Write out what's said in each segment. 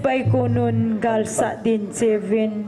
paikonon galsa din 7.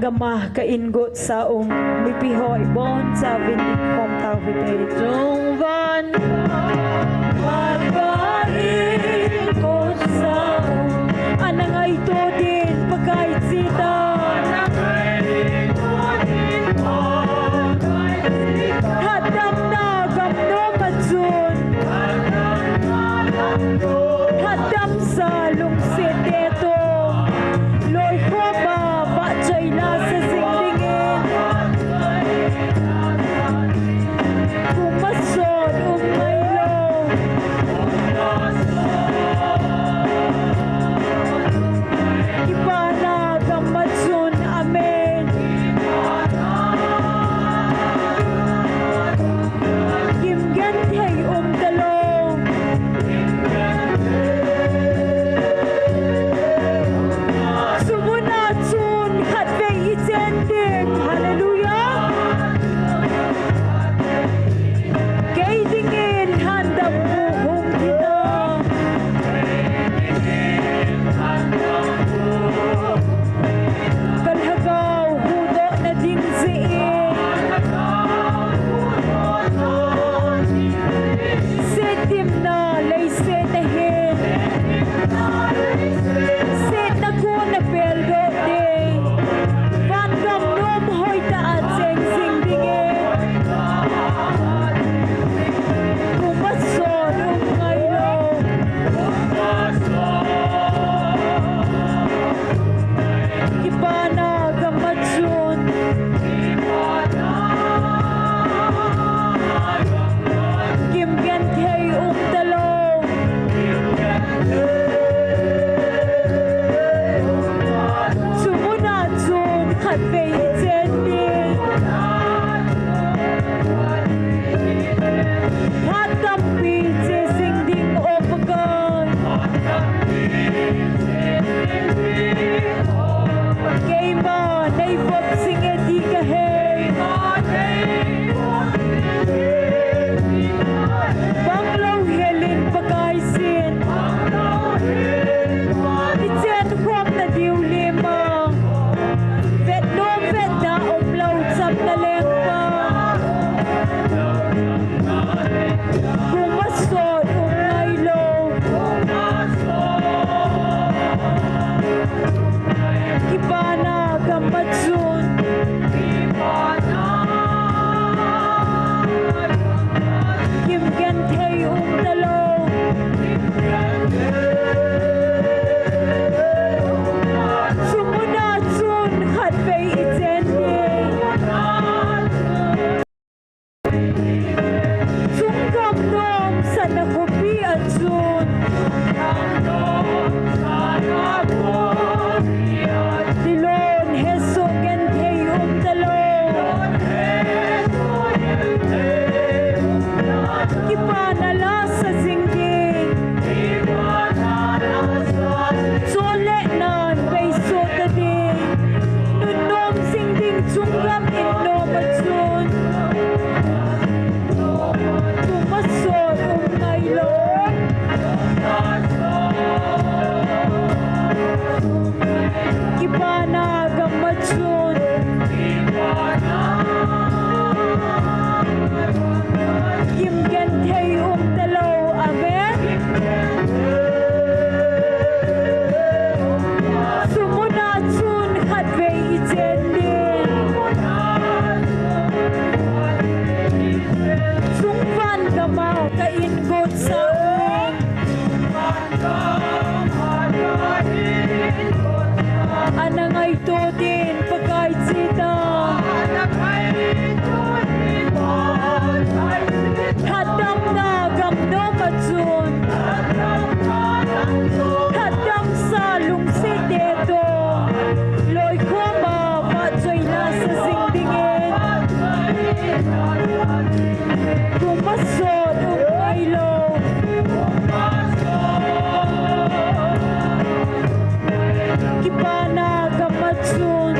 gamah kaingot saong mipiho ibon sa TIKHOM tawid jong van magkaingot saong anang ay to din pagkait sita hadam na gamno matsun hadam sa lungsit eto loy ko ba bachay la sa singdingin kumasod umaylo ipanag ang matsun amen kimgan hey umdalong sumunat sun hatbay itending hallelujah kay dingin handang buhong kita kalhagaw hudo na dingziin setim na lay setahin set na ko na pelgo ding bandam nom hoy taat sing sing dingin kumasod umngaylo ipanag ang matsun kimgantay umdalaw sumunat sun hatbay itending hatampi sisingding opagan kay ma naibag singedi kahay banglaw helin pagkaisin itsen kwam na diw lima vet nom vet na umlaw tsam na lengpa kumasod umngaylo ipanag ang matsun kimgantay umdalaw sumunat sun hatbay itending sungkam nom sa nakupi at sun dilon heso gantay umdalaw ipanala sa singging sole nan kay sotading nunom singging sungkam inom at sun kumasod umngaylo ipanag ang matsun kimgantay umdalaw amen sumunat sun hatbay itending sungpan gamaw kaingot sa anang ay to din pagkait sita hadam na gamno matsun hadam sa lungsit eto loy ko ma bachay na sa singdingin kumasod umngaylo ipanag ang matsun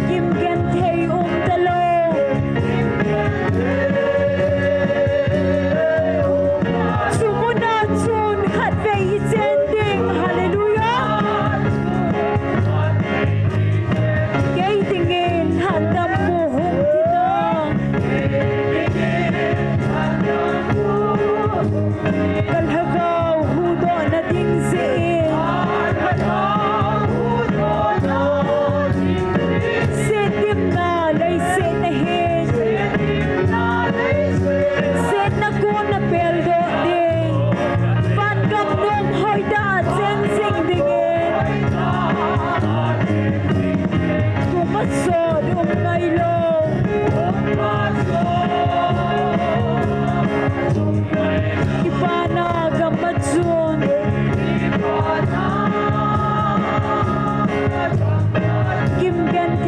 kimgantay umdalaw sumunat sun hatbay itending hallelujah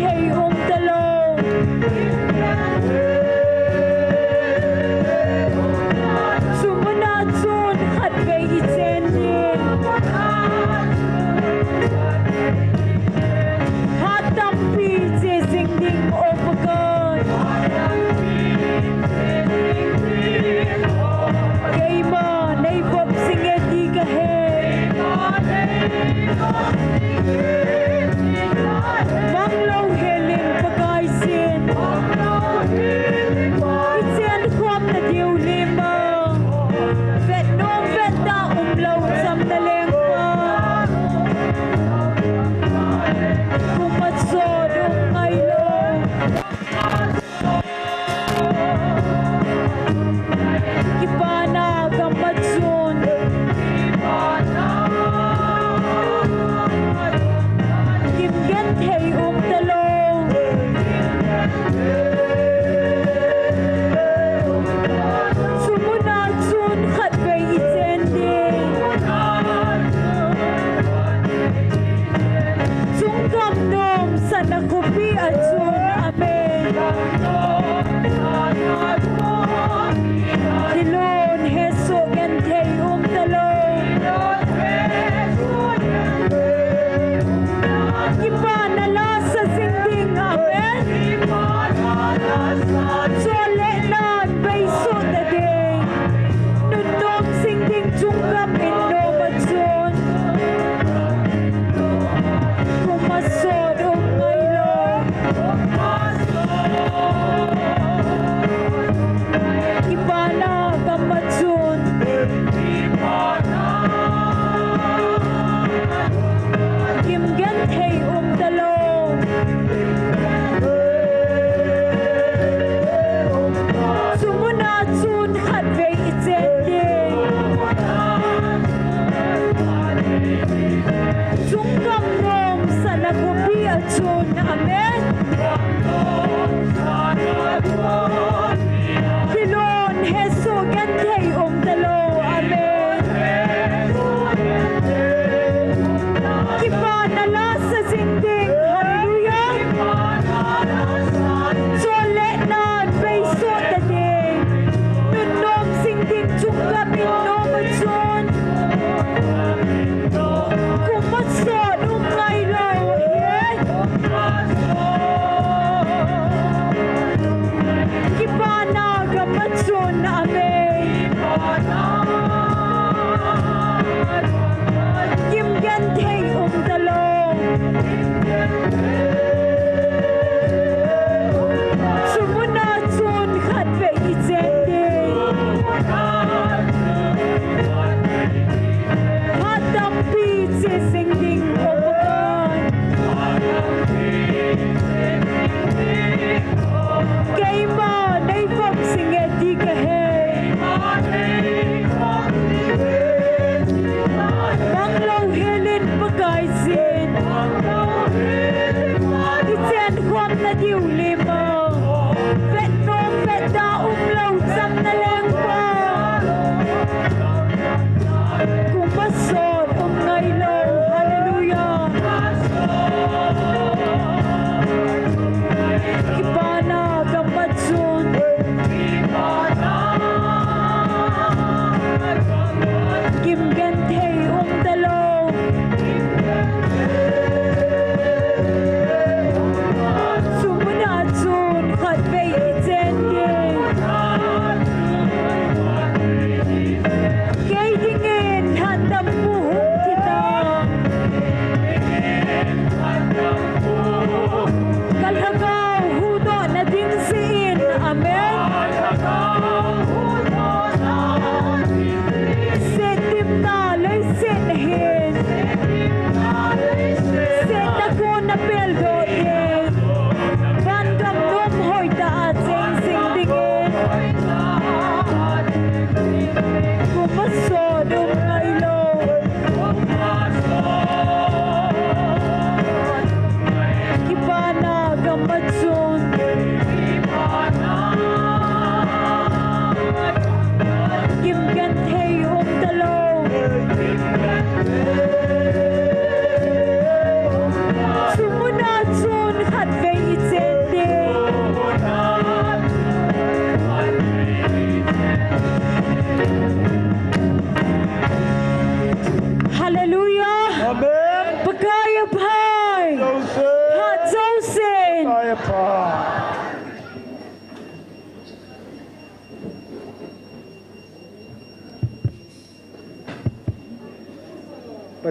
hey talo. Sumunod sun at kay itendin. Hatampi sisingding opagan. Kay ma naipop singeti kahe. Manglaw helin pagaisin. Itsen kwam na diw lima. Vet nong vet na umlaw sam na lengpa. Kumatsod ngaylaw. Kipana kamatsun. Kimgen hey talo. Sumunod sun kat kay itending. Sungkamnom sa nakupi at sun amen. Dilon heso gentay talo. Ipanala sa singding amen. Sole nan bayso dading. Nunong singding tunggap inomatsun. Kumasod ngaylo. Ipana kamatsun. Kimgen hey talo. Sumunod sun at kay itending. Sungkamnom sa nakupi at sun amen. Dilon heso gentay talo amen. Kipanala sa singding hallelujah. Sole nan bayso dading. Nunom singding tunggap inomatsun. Kumatsod ngaylaw yeah. Kipana kamatsun amen. Kimgen hey talo. Sumunod sun kat kay itending. Hatampi sisingding opagan. Kay ma naipop singeti kahe. Manglaw helin pagaisin. Itsen kwam na diw lima. Vet nong vet na umlaw sam na lengpa. Kumasod ngaylaw hallelujah. Ipana kamatsun. Kimgen hey talo. Sumunod sun kat kay itending. Kay dingin handang buhok kita. Kalhagaw hudo na dingsiin amen. Setim na lay sinhin. Set ako na peldo din. Bandang numhoy daat sing dingin. Kumasod ngaylo. Kipana kamatsun. Kimgen hey talo. Sumunod sun at kay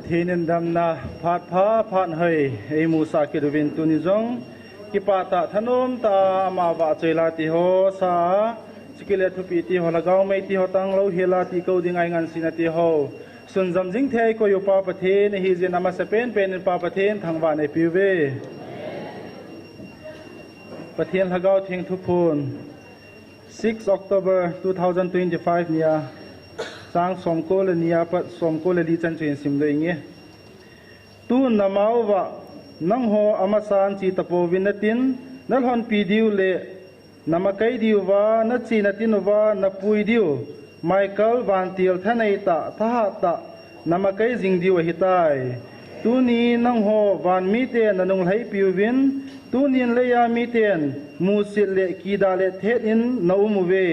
thi nin dam na phat pha phat hei ei mu sa ki rovin tu ni zong ki pa ta thanom ta ma wa chela ti ho sa sikile thupi ti ho lagaw mai ti ho tang lo hela ti ko ding ai ngan sina ti ho sun zam jing the ko yu pa pathin hi jin ama se pen pen pa pathin thangwa nei piwe pathin lagaw thing thu phun 6 October 2025 nia sang somko le nia pat somko le li chan chen sim le nge tu namau wa nang ho amasan chi tapo vinatin nal hon pi diu le namakai diu wa na chi na tin wa na pui diu Michael van til thanai ta tha ta namakai jing diu hitai tu ni nang ho van mi te nanung lai piu vin tu nin le ya mi ten mu sil le ki da le thet in na umu ve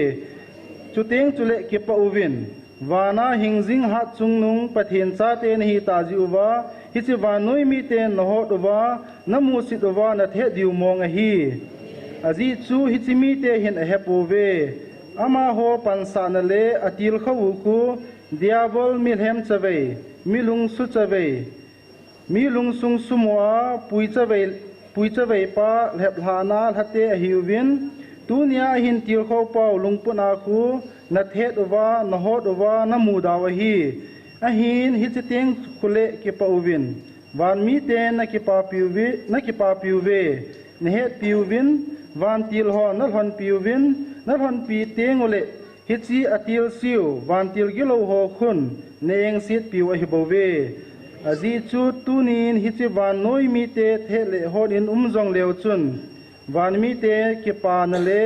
chuteng chule ki pa uvin wana hingjing hat chung nung pathin cha te hi ta ji uwa hi chi wa noi mi te no ho uwa na mu sit uwa na the diu mong a hi aji chu hi chi mi te hin a hepu ve ama ho pansa na le atil khawu ku diabol milhem chawei milung su chawei milung sung sumwa pui chawei pa lep hlana hate a hiwin tunia hin tir kho pau lungpuna khu na thet uwa na hot uwa na mudawa hi a hin hi chiteng khule ki pauvin van mi te na ki pa piuve ne het piuvin van til ho na hon piuvin na hon pi tengole hi chi atil siu van til gilo ho khun neng sit piu a hi bove aji chu tunin hi chi van noi mi te thele hon in umjong leu chun van mi te ki pa na le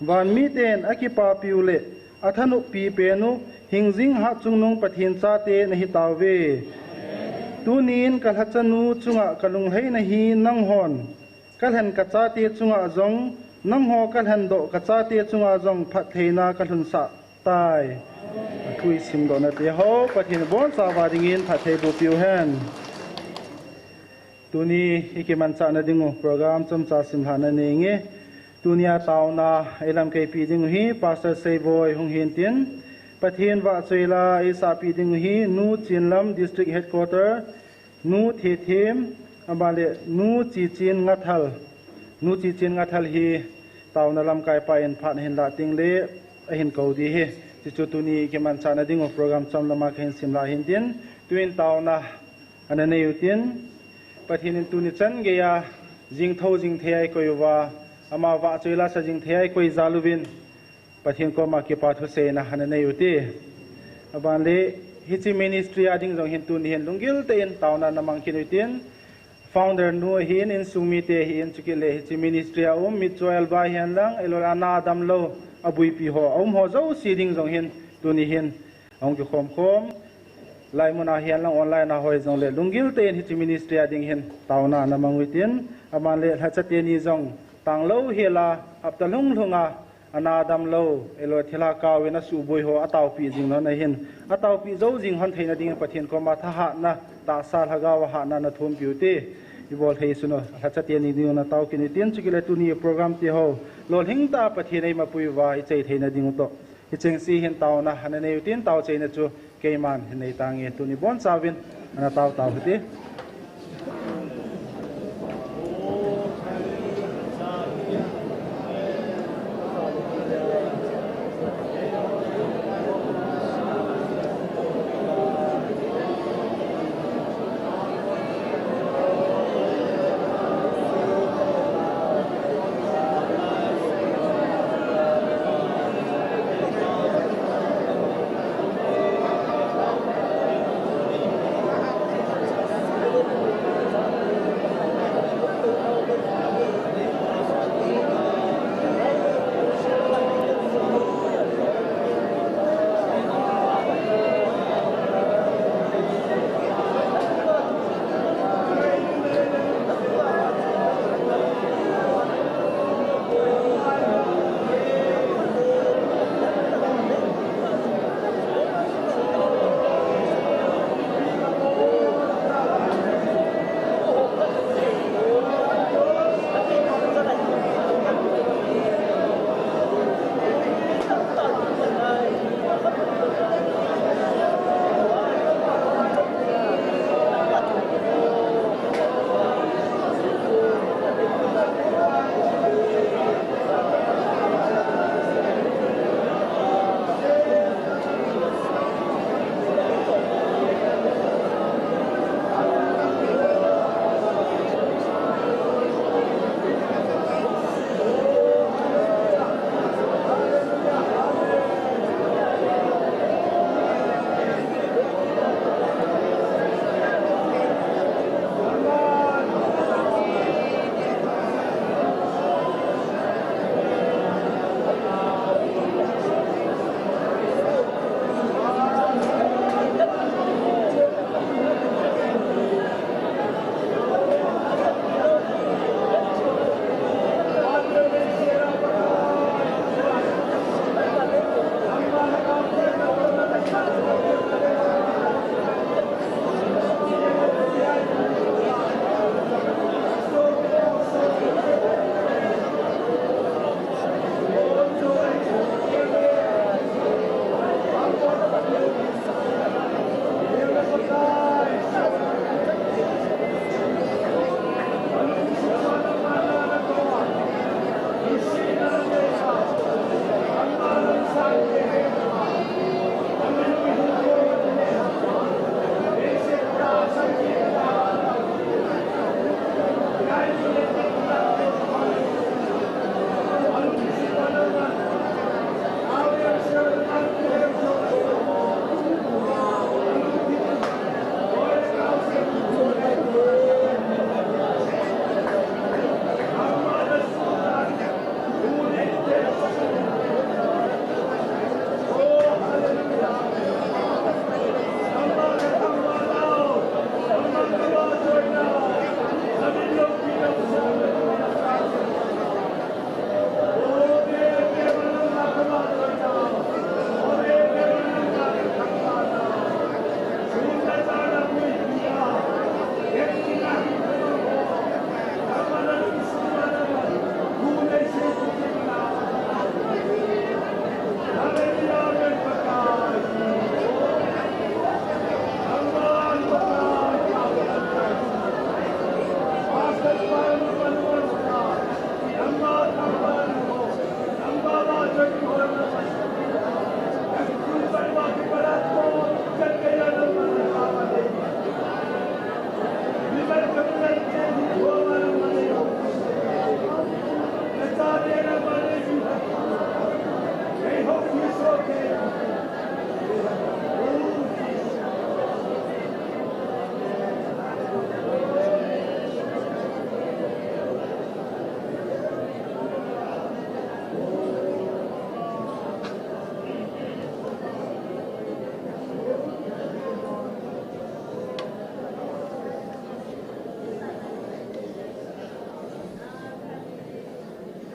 van mi ten a ki pa piu le athanu pi pe nu hingjing ha chungnung pathin cha te na hi tawe tunin kal hachanu chunga kalung hei na hi nang hon kal han ka cha te chunga zong nang ho kal han do ka cha te chunga zong phat theina kal hun sa tai thui sim do na te ho pathin bon sa wa dingin phat thei bu piu hen tuni ikiman cha na dingu program chom cha sim hana ne nge tunia tauna elam ke pi ding hi pastor seiboy hong hin tin pathin wa choila isa pi ding hi nu chinlam district headquarter nu the them abale nu chi chin ngathal hi tauna lam kai pa en phan hin la ting le a hin ko di hi chi chu tuni ikiman cha na dingu program chom lama khen sim la hin tin tuin tauna anane yutin pathin tuni chan ge ya jing tho jing thei ko yuwa ama wa choila sa jing thei ko zaluvin pathin ko ma ki pa thu se na hanane yuti aban le hichi ministry ading jong hin tun hin lungil te in tauna namang kinutin founder nu hin in sumi te hin chukile hichi ministry a mi choil ba hian lang elora na dam lo abui pi ho ho zo siding jong hin tuni hin ong ki khom lai muna hian lang online na hoi jong le lungil te hichi ministry ading hin tauna namang witin aban le hachate ni jong tang lo hela aptalung lunga anadam lo elo thila kawena su boi ho ataw pi jing no na hin ataw pi zo jing hon theina ding pathin ko ma tha ha na ta sal hagawa ha na na thum piute ibol thei suno hachate ni ding na taw kini tin chukile tuni program ti ho lol hing ta pathin ei ma pui wa i chei theina ding to hi cheng si hin taw na hanane utin taw chei na chu keiman nei tangi tuni bon chawin ana taw hute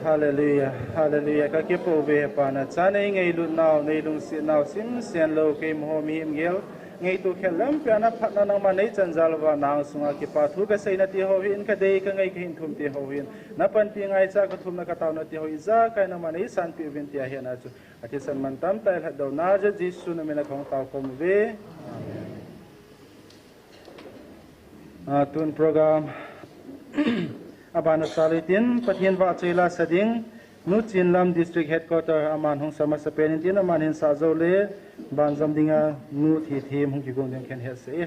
Hallelujah, hallelujah. Kakipo be pana chane ngai lut naw nei lung si naw sim sian lo ke mo mi im gel ngai tu khelam piana phatna nang ma nei chanjal wa nang sunga ki pa thu ka sei na ti ho hin ka dei ka ngai ka hin thum ti ho hin na pan pi ngai cha ka thum na ka taw na ti ho za ka na ma nei san pi vin ti a hian chu ati san man tam tai la do na je jisu na me na khong taw kom ve tun program abana salitin pathian wa chela sading nu chinlam district headquarter aman hong sama sapen tin aman hin sa zo le banjam dinga nu thi thim hong ki gong den khen he se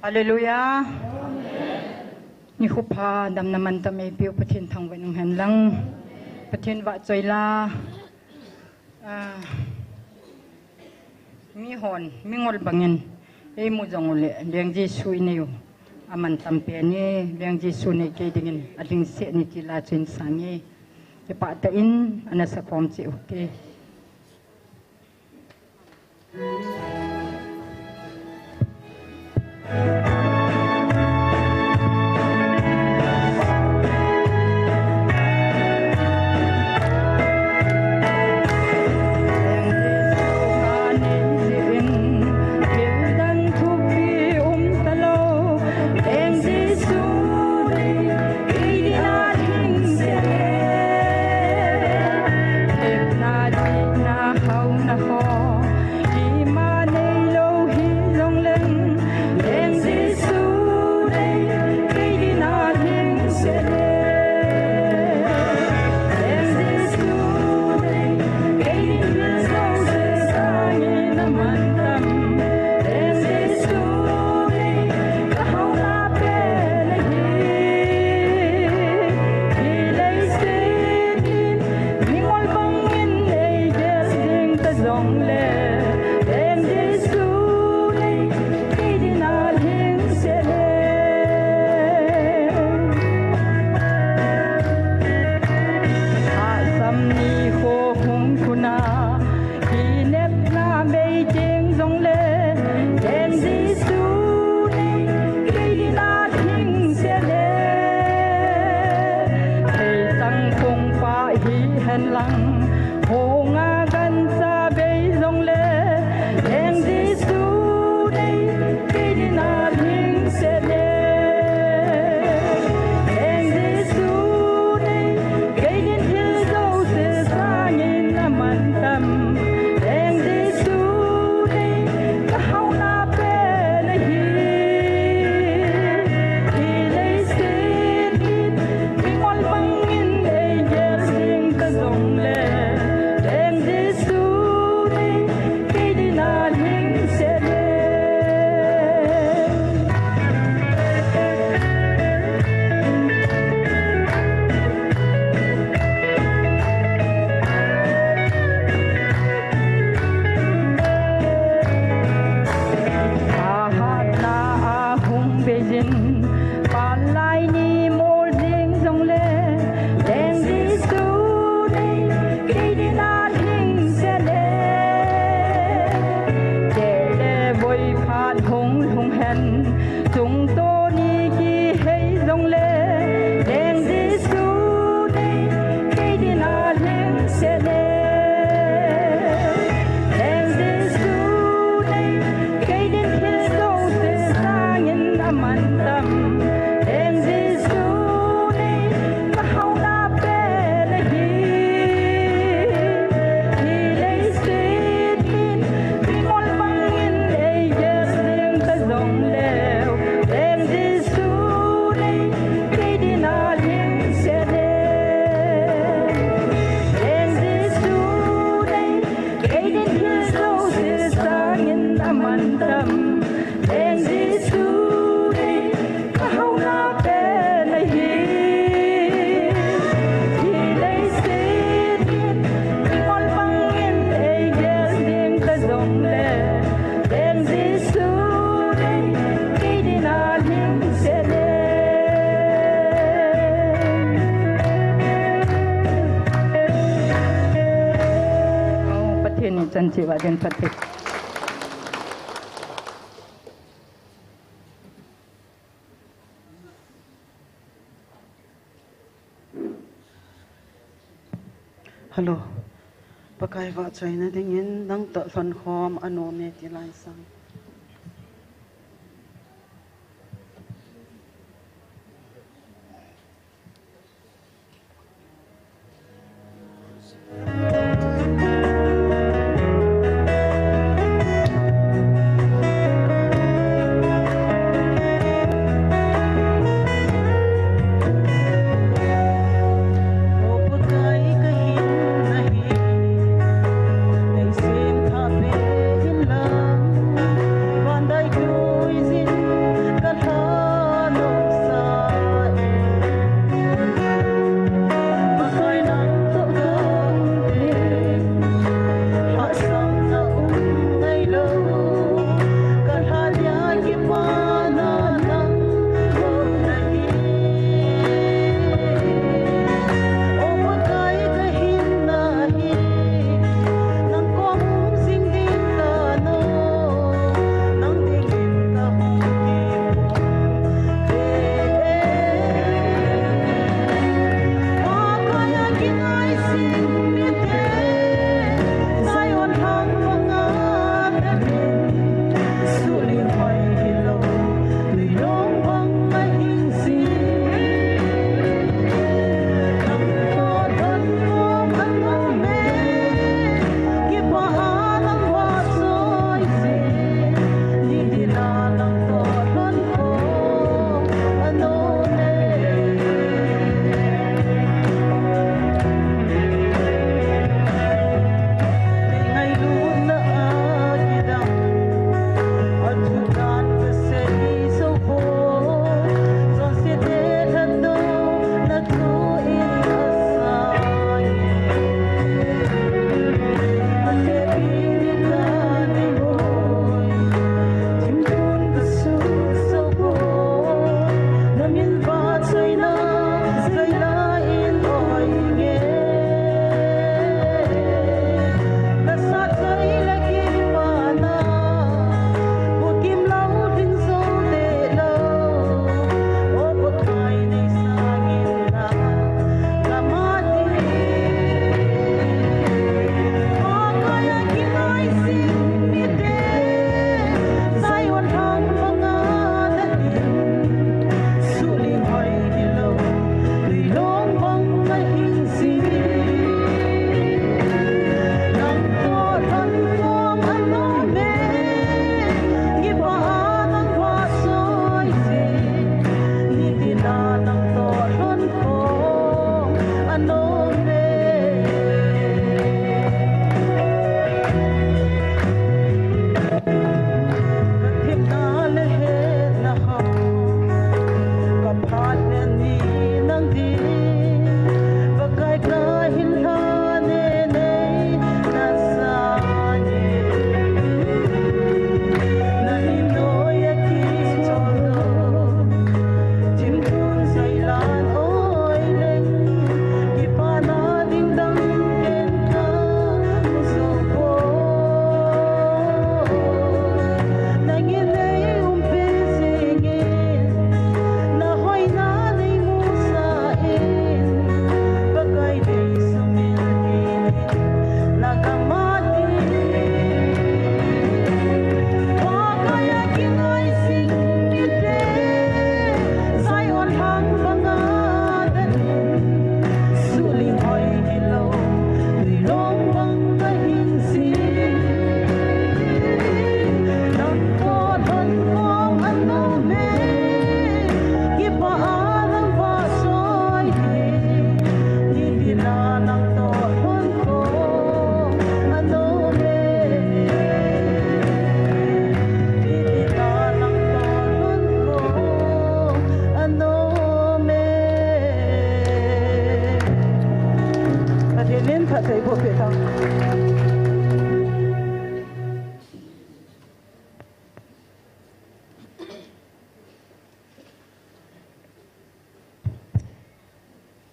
Hallelujah. NIKHO pa dam naman ta may piu patin thang wenung hen lang patin wa choi la mi hon mi ngol bangin e mu jong le leng ji sui ne yo aman tam pe ni leng ji su ne ke dingin ading se ni ti la chin sangi ke pa ta in ana sa form chi okay Long kan jiwa dan patik. Hello. Pakai vợ chơi nó dingin đang tự phân khom ano mẹ thì lại sang.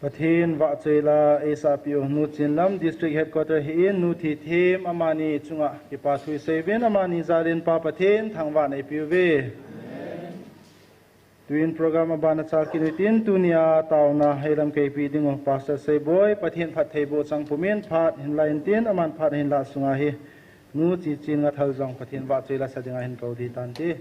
Pathin wa chela ASAPU nu chinlam district headquarter hi nu thi them amani chunga ki pa thui seven amani zalin pa pathin thangwa nei piuve twin program abana chalkinitin tunia tauna helam kp dingo pastor seiboy pathin phat theibo changpumin phat hin lain tin aman phat hin la sunga hi nu chi chin nga thaljong pathin wa chela sadinga hin kaudi tanti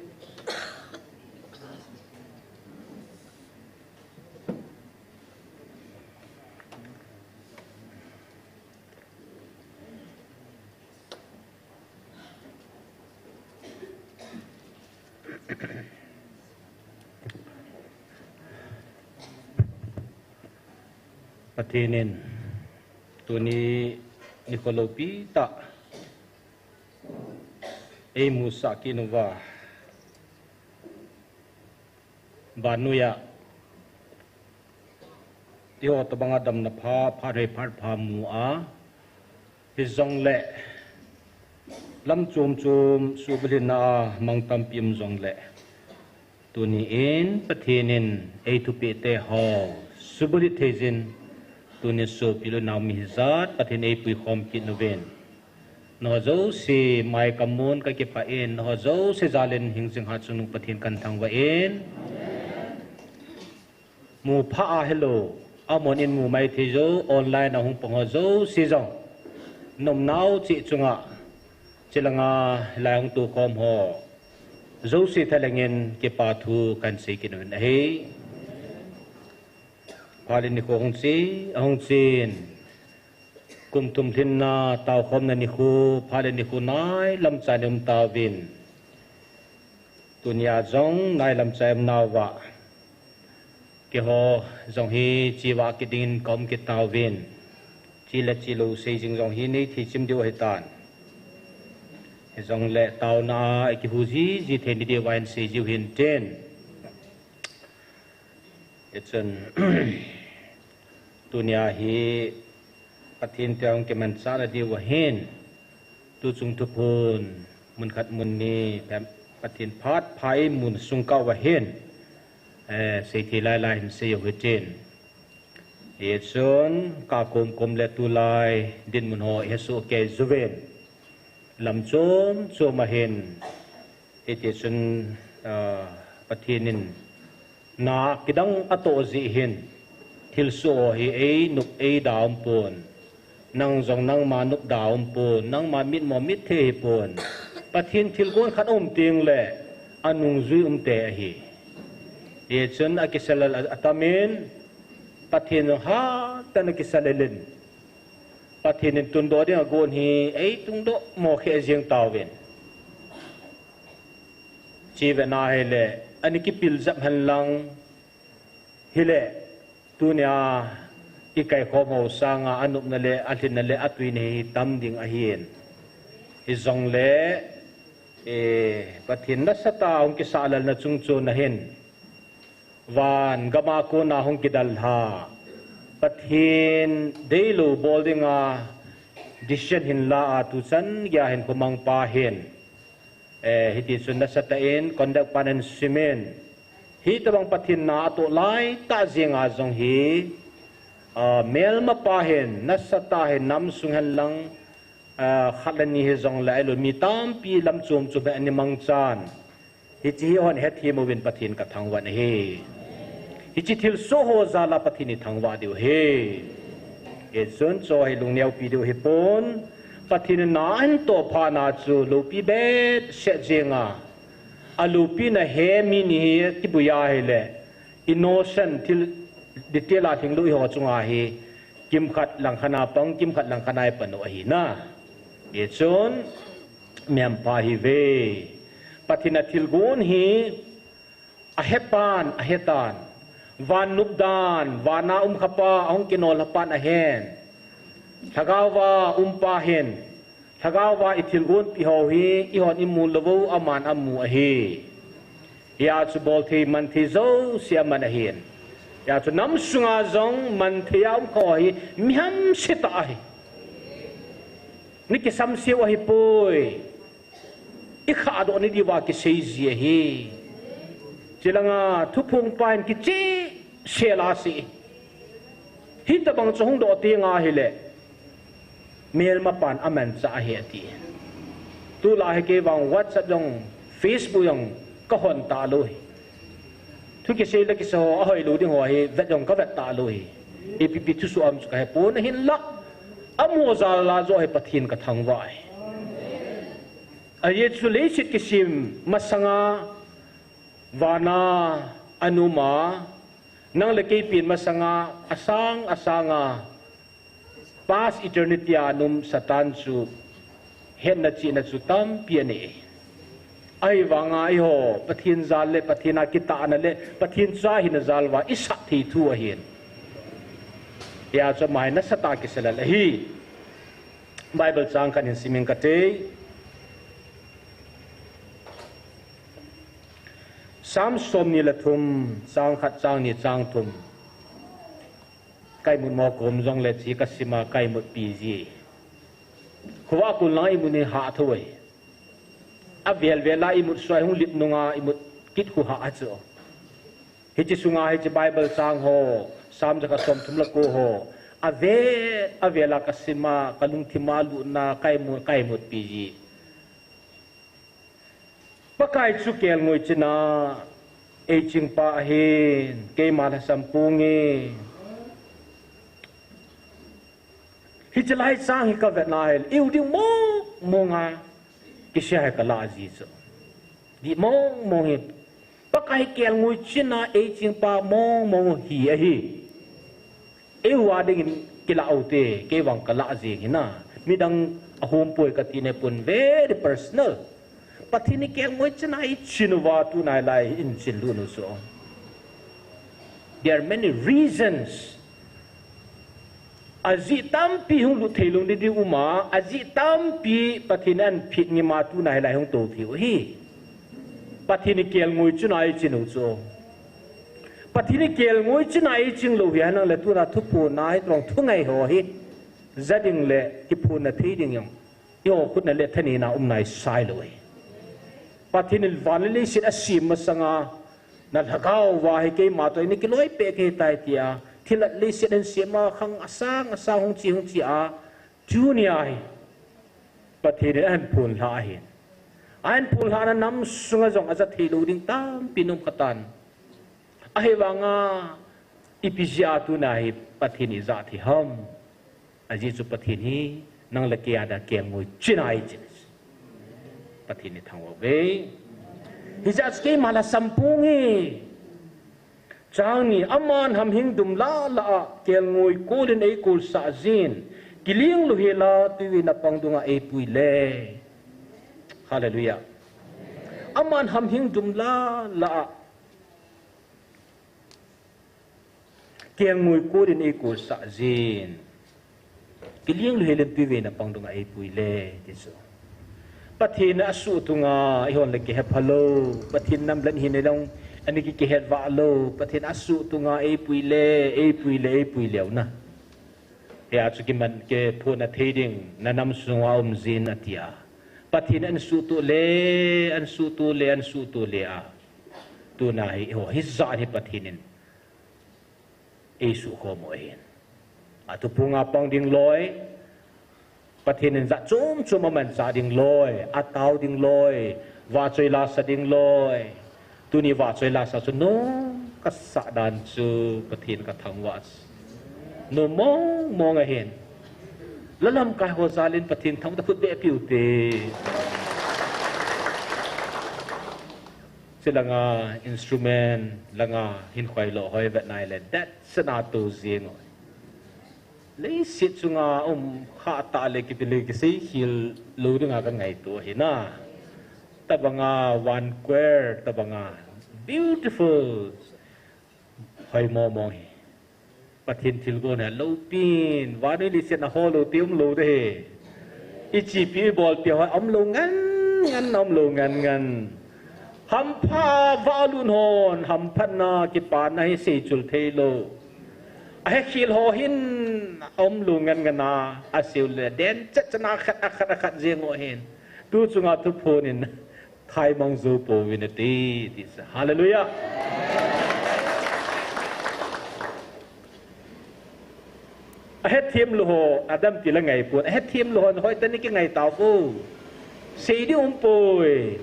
Patinin tuni nikolopi tak musa kinova banuya tio tabang adam na pha re pha mua hizong le lam chum sublina mangtam pim zong le tuni in patinin tupi te ho subli thezin tuni so pilo naw mihzat pathin pui khom kit noven no zo si mai kamun ka ki pa in no zo si zalen hingsing ha chunung pathin kan thang wa in mu pha a hello amon in mu mai thi zo online a hung pong zo si zong nom naw chi chunga chilanga laung tu khom ho zo si thalengin ki pa thu kan se kin he Palin ni ko hong sin kum tum thin na tao khom na ni khu palin ni khu nai lam cha nem tao vin tunia zong nai lam cha em naw wa ke ho zong hi chi wa ki din kom ki tao vin chi la chi lo se jing zong hi nei thi chim dio he tan zong le tao na ki hu ji the ni de wan se jiu hin ten it's an dunia hi pathin tiang ke man sa di wa hen tu chung tu pun mun khat mun ni pathin phat phai mun sung ka wa hen se thi lai lai hin se yo he chen e chon ka kom le tu lai din mun ho he so ke zuven lam chom ma hen e te chun pathinin na kidang ato zi hin thil so hi nup daum pon nang zong nang ma nup daum pon nang ma mit mo mit the pon pathin thil gon khat ting le anung zui te hi ye chun akisal atamin pathin ha tan akisalelin pathin tun do ding gon hi tung do mo khe jeng tawin chi ve na hele ani ki pil zap han lang hile tunia ikai khomo sanga anup na le atin na le atui nei tam ding a hien izong le pathin na sata ong ki salal na chungcho na hen van gama ko na hong kidal ha pathin deilu bolding a decision hin la tu chan ya hen kumang pa hen hiti chun na sata in conduct panen simen hi tabang pathin na to lai ta zinga zong hi mel ma pa hen na sata hen nam sung han lang khalani he zong lai lo mi tam pi lam chum chu be ani mang chan hi chi on het hi mo win pathin ka thangwan he hi chi thil so ho za la pathini thangwa diu he e zon cho hi lung neu pi diu hi pon pathin na an to pha na chu lo pi be se jenga alupi na he mi ni ti buya hele innocent til ditela thinglu ho chunga hi kim khat lang khana pang kim khat lang khanai pano hi na e chon mem pa hi ve pathina thilgun hi a hetan van nupdan wana khapa ong kinol hapan a hen thagawa pa hen thagawa ithilgun pi ho hi I hon imul lowo aman amu a hi ya chu bol thi man thi zo sia man a hen ya chu nam sunga zong man thi am ko hi miam sita hi ni ki sam se wa hi poi I kha do ni di wa ki sei zi hi chilanga thupung pain ki chi shela si hít ta bằng trong độ tiếng à hi lệ mail mà pan amen sa hi ti tu la hi ke wang WhatsApp dong Facebook dong có hồn ta lôi thu cái xe là cái số hỏi lối đi hỏi vết dòng có vết ta lôi APP thu số âm cái bốn hin lắc amo za la zo hay pathin ka thang vai ayet su le chit ki sim masanga wana anuma nang le ke pin masanga asanga past eternity anum satan su hen na chi na su tam piani ai wanga ai ho pathin zal le pathina kita na le pathin cha hin zal wa isa thi thu hin ya cho mai na sata ki sela hi Bible chang kan in siming ka te sam som ni la thum chang khat chang ni chang thum kai mun mo kom jong le chi ka sima kai mu pi ji khwa ku lai mu ni ha thoi a vel vela i mu swai hung lip nunga i mu kit khu ha a cho hi chi sunga hi chi Bible chang ho sam ja ka som thum la ko ho ave la kasima kalung thimalu na kai mu pi ji pakai chu kel ngoi china e ching pa hin ke ma la sampungi hi chalai sang hi ka vet na hel iu di mo nga ki sha ka la ji so di mo hi pakai kel ngoi china e ching pa mo hi a hi ewa ding kila autte ke wang kala je hina midang ahom poi ka tine pun very personal pathini ke ngoi chana I chinwa tu nai lai in chilu no so there are many reasons aji tampi hung lu thelung di uma aji tampi pathinan phit ni ma tu nai lai hung to thiu hi pathini ke ngoi chana I chinu so pathini kel ngoi chinai ching lo hian le tu na thu pu nai trong thu ngai ho hi zading le ki pu na thi ding yong yo khut na le thani na nai sai lo hi pathini vanli sit asim masanga na thakau wa hi ke ma to ni ki loi pe ke tai tia thilat li sit en sima khang asang hung chi a junior hi pathini an phun la hi an phun la na nam sunga jong aza thi lo ding tam pinum khatan ahi wanga ipizia tu nahi pathini za thi ham aji chu pathini nang la kia da ke ngoi chinai chin pathini thangwa ve hi za ske mala sampungi changi aman ham hing dum la ke ngoi ko den ei kul sa zin kiling lu hela tu na pangdunga e pui le hallelujah aman ham hing dum la kiang mui ko din ko sa zin kiliang lu helen piwe na pangdunga ai puile tiso pathina asu tunga ihon le ke halo pathin nam lan hin long ani ki het wa lo pathin asu tunga ai puile na ya chu ki man ke phona theding na nam sunga zin atia pathin an su tu le a tu na hi ho hi za hi pathinin Isu khomoin atu punga pang ding loi pathinin za chum man sa ding loi atau ding loi wa choi la sa ding loi tu ni wa choi la sa chu no ka sa dan chu pathin ka thang was no mo nga hen lalam ka ho zalin pathin thang ta phut be piu te silanga instrument langa hin khoi lo hoi vet nai le that sana to zing le sit chunga kha ta le ki pile ki sei hil lo dunga kan ngai to hina tabanga one square tabanga beautiful hoi mo hi pathin thil go na lo pin wa ni li set na ho lo tium lo de ichi pi bol pi hoi om lo ngan ham pha valun hon ham phanna ki pa na hi se chul thelo a he khil ho hin om lu ngana asil le den chachana khat jeng o hin tu chunga tu phonin thai mong zo po winati this hallelujah hết thêm lô Adam chỉ là ngày buồn hết thêm lô hỏi tên cái ngày tao cô xây đi bồi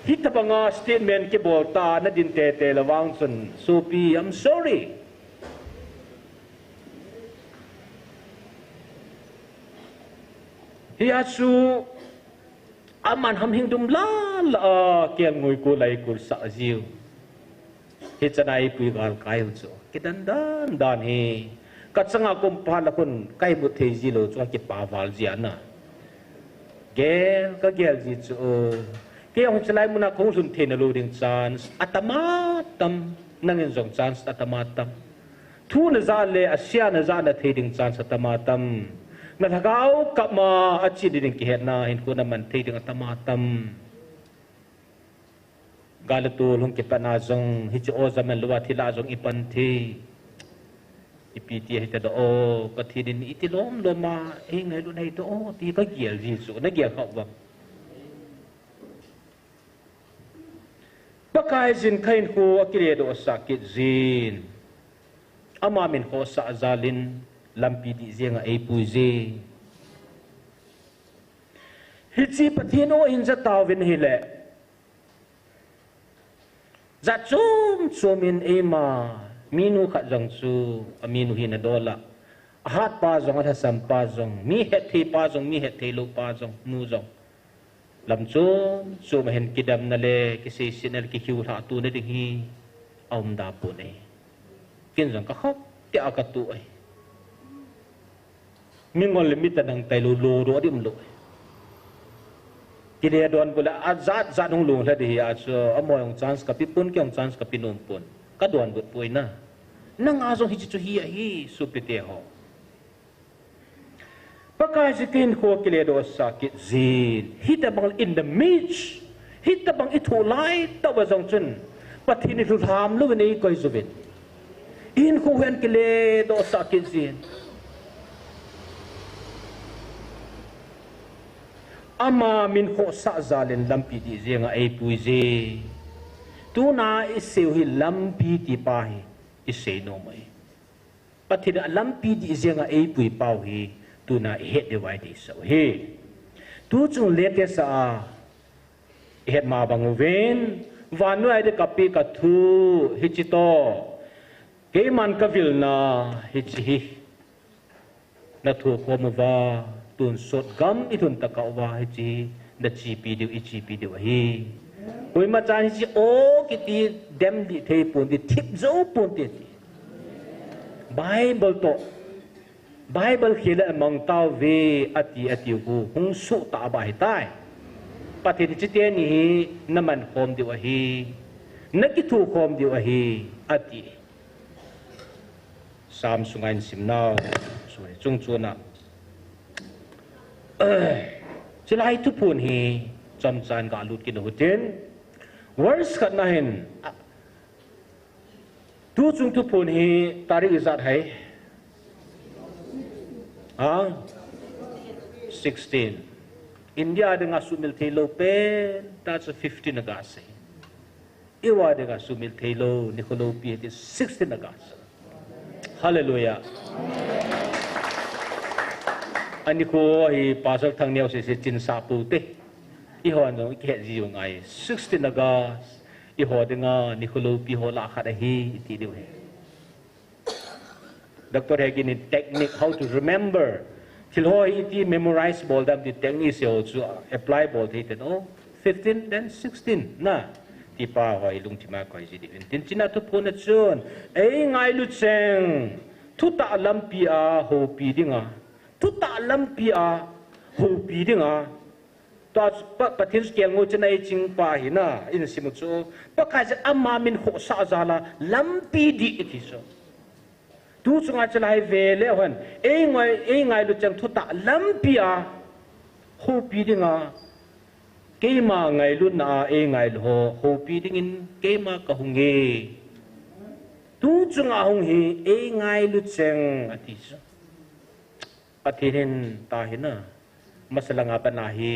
hít thở bằng statement cái bộ ta nó din tê là vang xuân SONGPI I'm sorry hi asu aman ham hing dum la kian ngui ko lai ko sa jiu hi chanai pui gal kai hu cho ki dan hi ka changa kum pa la kun kai bu thei ji lo cho ki pa wal ji ana gel ka gel ji cho ke ong chalai muna khong sun the na lo ding chance atama tam nangin jong chance atama tam thu na za le asia na za na thei ding chance atama tam na thagau kama achi ding ki het na hin ko na man thei ding atama tam galatul hong ki pana jong hi cho zaman luwa thila jong ipan thi ipiti hita do o kathidin itilom loma e ngai lu nei to o ti ka giel ji su na giel khau ba pakai jin khain ko akire do sakit jin ama min ko sa zalin lampi di zenga e puze hichi pathino inja tawin hile za chumin ema minu khat jang chu aminu hina dola hat pa jong atha sam pa jong mi het thi pa jong mi het thi lo pa jong nu jong lam chu ma hen kidam na le ki se sinal ki hiu tha tu na ding hi om da pu ne kin jong ka khop ti akatu ai mi ngol le mi ta dang tai lo ro dim lo ki de don bula azat za dong lu la de ya chu amoyong chance ka pi pun kyong chance ka pi nom pun ka don but pui na nang azong hi chu hi supite ho pakai sikin ko kile do sakit zin hitabang in the midst hitabang itu lai tawa jong chun pathini thu tham lu nei koi zubin in ko hen kile do sakit zin ama min ho sa zalin lampi di zenga ai pui ze tu na iseu hi lampi ti pa hi isei no mai pathina lampi di zenga ai pui pau hi tu na het de wai de so he tu chung le te sa het ma bang ven vanu ai de kapi ka thu hi chi to ke man ka vil na hi chi na thu ko ma va tun sot gam itun ta ka wa hi chi na chi pi de i chi pi de hi oi ma chan chi o ki ti dem di thei pun di thip zo pun ti bible to bible khila among tau ve ati hu hung su ta bai tai pati chi te ni naman khom di wa hi na ki thu khom di wa hi ati sam sungain simnau soi chung chuna chilai tu pun hi cham chan ga lut ki no ten words khat na hin tu chung tu pun hi tarik izat hai 16 India dengan sumil thelo pen that's 15 agase iwa dengan sumil thelo nikolo pi 16 agase hallelujah ani ko hi pasal thang neu se chin sa pu te i ho no ke ji ngai 16 agas i ho denga nikolo pi ho la kha hi ti de he Dr. Hagin technique how to remember till ho iti memorize bol dam the technique so to apply bol the no 15 then 16 na ti pa ho ilung ti ma ko ji di tin china to phone chun ei ngai lu cheng thu ta lam pi a ho pi dinga thu ta lam pi a ho pi dinga to pa thin skiang ngo chana ei ching pa hi na in simu chu pa ka ja amma min ho sa zala lam pi di ti so tu chunga chalai ve le hon ei ngai lu chang thu ta lam pi a ho pi dinga ke ma ngai lu na ei ngai lu ho pi ding in ke ma ka hunge tu chunga hung hi ei ngai lu chang ati so pathin ta hi na masalanga pa na hi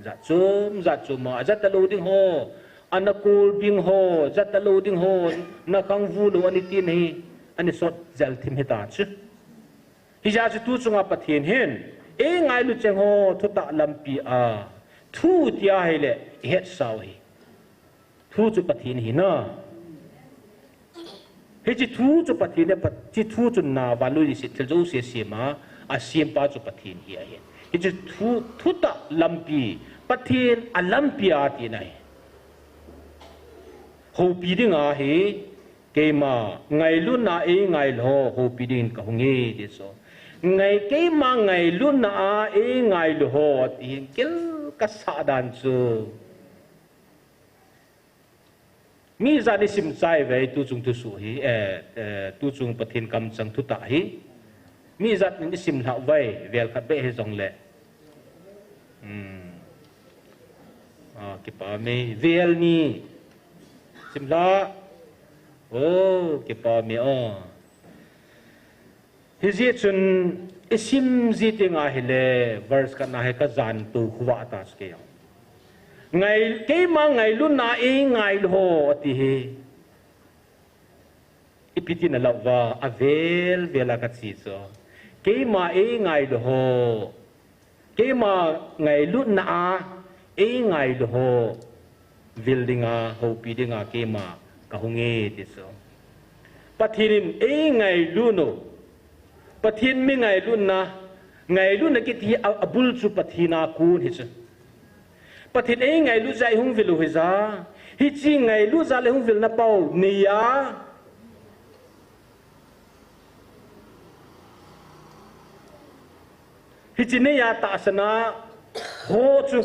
za chum ma za ta lo ding ho anakul ding ho za ta lo ding ho na kang vu lo ani tin hi ani sot zal thim heta chu hi ja chu tu chunga pathin hin e ngai lu cheng ho thu ta lampi a thu tia hele het sau hi thu chu pathin hi na he chi thu chu pathin ne chi thu chu na valu si thil zo se se ma a sim pa chu pathin hi a he he chi thu ta lampi pathin a lampi a ti nai ho pi ding a he ke ma ngai lu na e ngai lo ho pi ding ka nge de so ngai ke ma ngai lu na e ngai lo ho ti kel ka sa dan chu mi za ni sim chai ve tu chung tu su hi tu chung pathin kam chang thu ta hi mi zat ni sim la vai vel khat be he jong le ki pa me vel ni sim la ki pa me hi ji chun isim ji te nga hi le verse ka na he ka zan tu khwa ta ske ngai ke ma ngai lu na e ngai lo ti he ipiti na lawa avel vela ka chi so ke ma e ngai lo ke ma ngai lu na e ngai lo buildinga ho pidinga ke ma ka hunge ti so pathin e ngai lu no pathin mi ngai lu na ki ti abul chu pathina kun hi chu pathin e ngai lu zai hung vilu hi za hi chi ngai lu za le hung vil na pau ni ya hi chi ne ya ta sana ho chu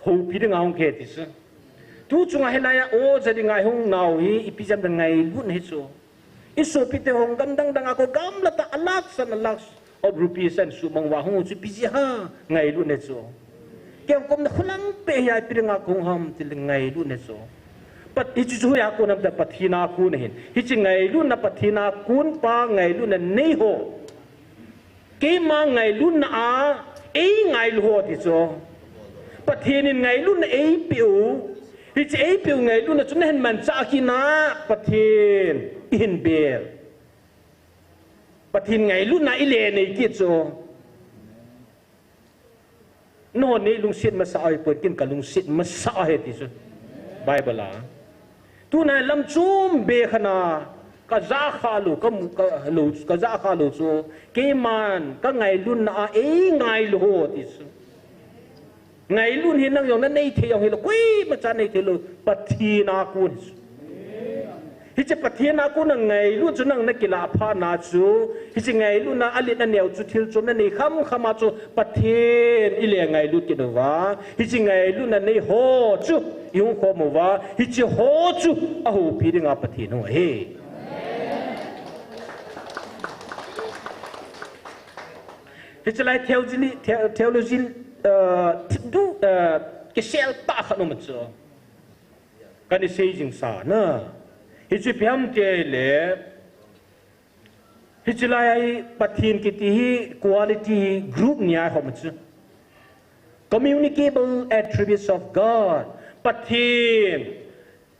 ho pidinga hung ke ti su tu chunga helaya o jadi ngai hung nau hi ipijam da ngai lun hi so iso pite hong gandang dang ako gamla ta alak san alak of rupees and su mangwa hung chu piji ha ngai lun he so kem kom na khulang pe ya piranga kong ham til ngai lun he so pat hi chu ya ko nam da pathina ku ne hin hi chi ngai lun na pathina kun pa ngai lun na nei ho ke ma ngai lun na a e ngai lu ho ti so pathinin ngai lun na e piu hi chi e piu ngai lu na chun hen man cha ki na pathin in bel pathin ngai lu na ile nei ki cho no nei lung sit ma sa ai pot kin ka lung sit ma sa he ti so bible a tu na lam chum be khana ka za kha lu ka za kha lu so ke man ka ngai lu na e ngai lu ho ti so ngai lu hin nang yong na nei the yong hi lo kui ma cha nei the lo pathina kun hi che pathina kun ngai lu chu nang na kila pha na chu hi che ngai lu na alit na neu chu thil chu na nei kham khama chu pathin ile ngai lu ki do wa hi che ngai lu na nei ho chu yung ko mo wa hi che ho chu a ho pi ringa pathin ho he hi che lai theology du ke sel ta khanu ma chu kan ni sei jing sa na hi chu pyam te le hi chu lai pathin ki ti quality group nya ho ma chu communicable attributes of God pathin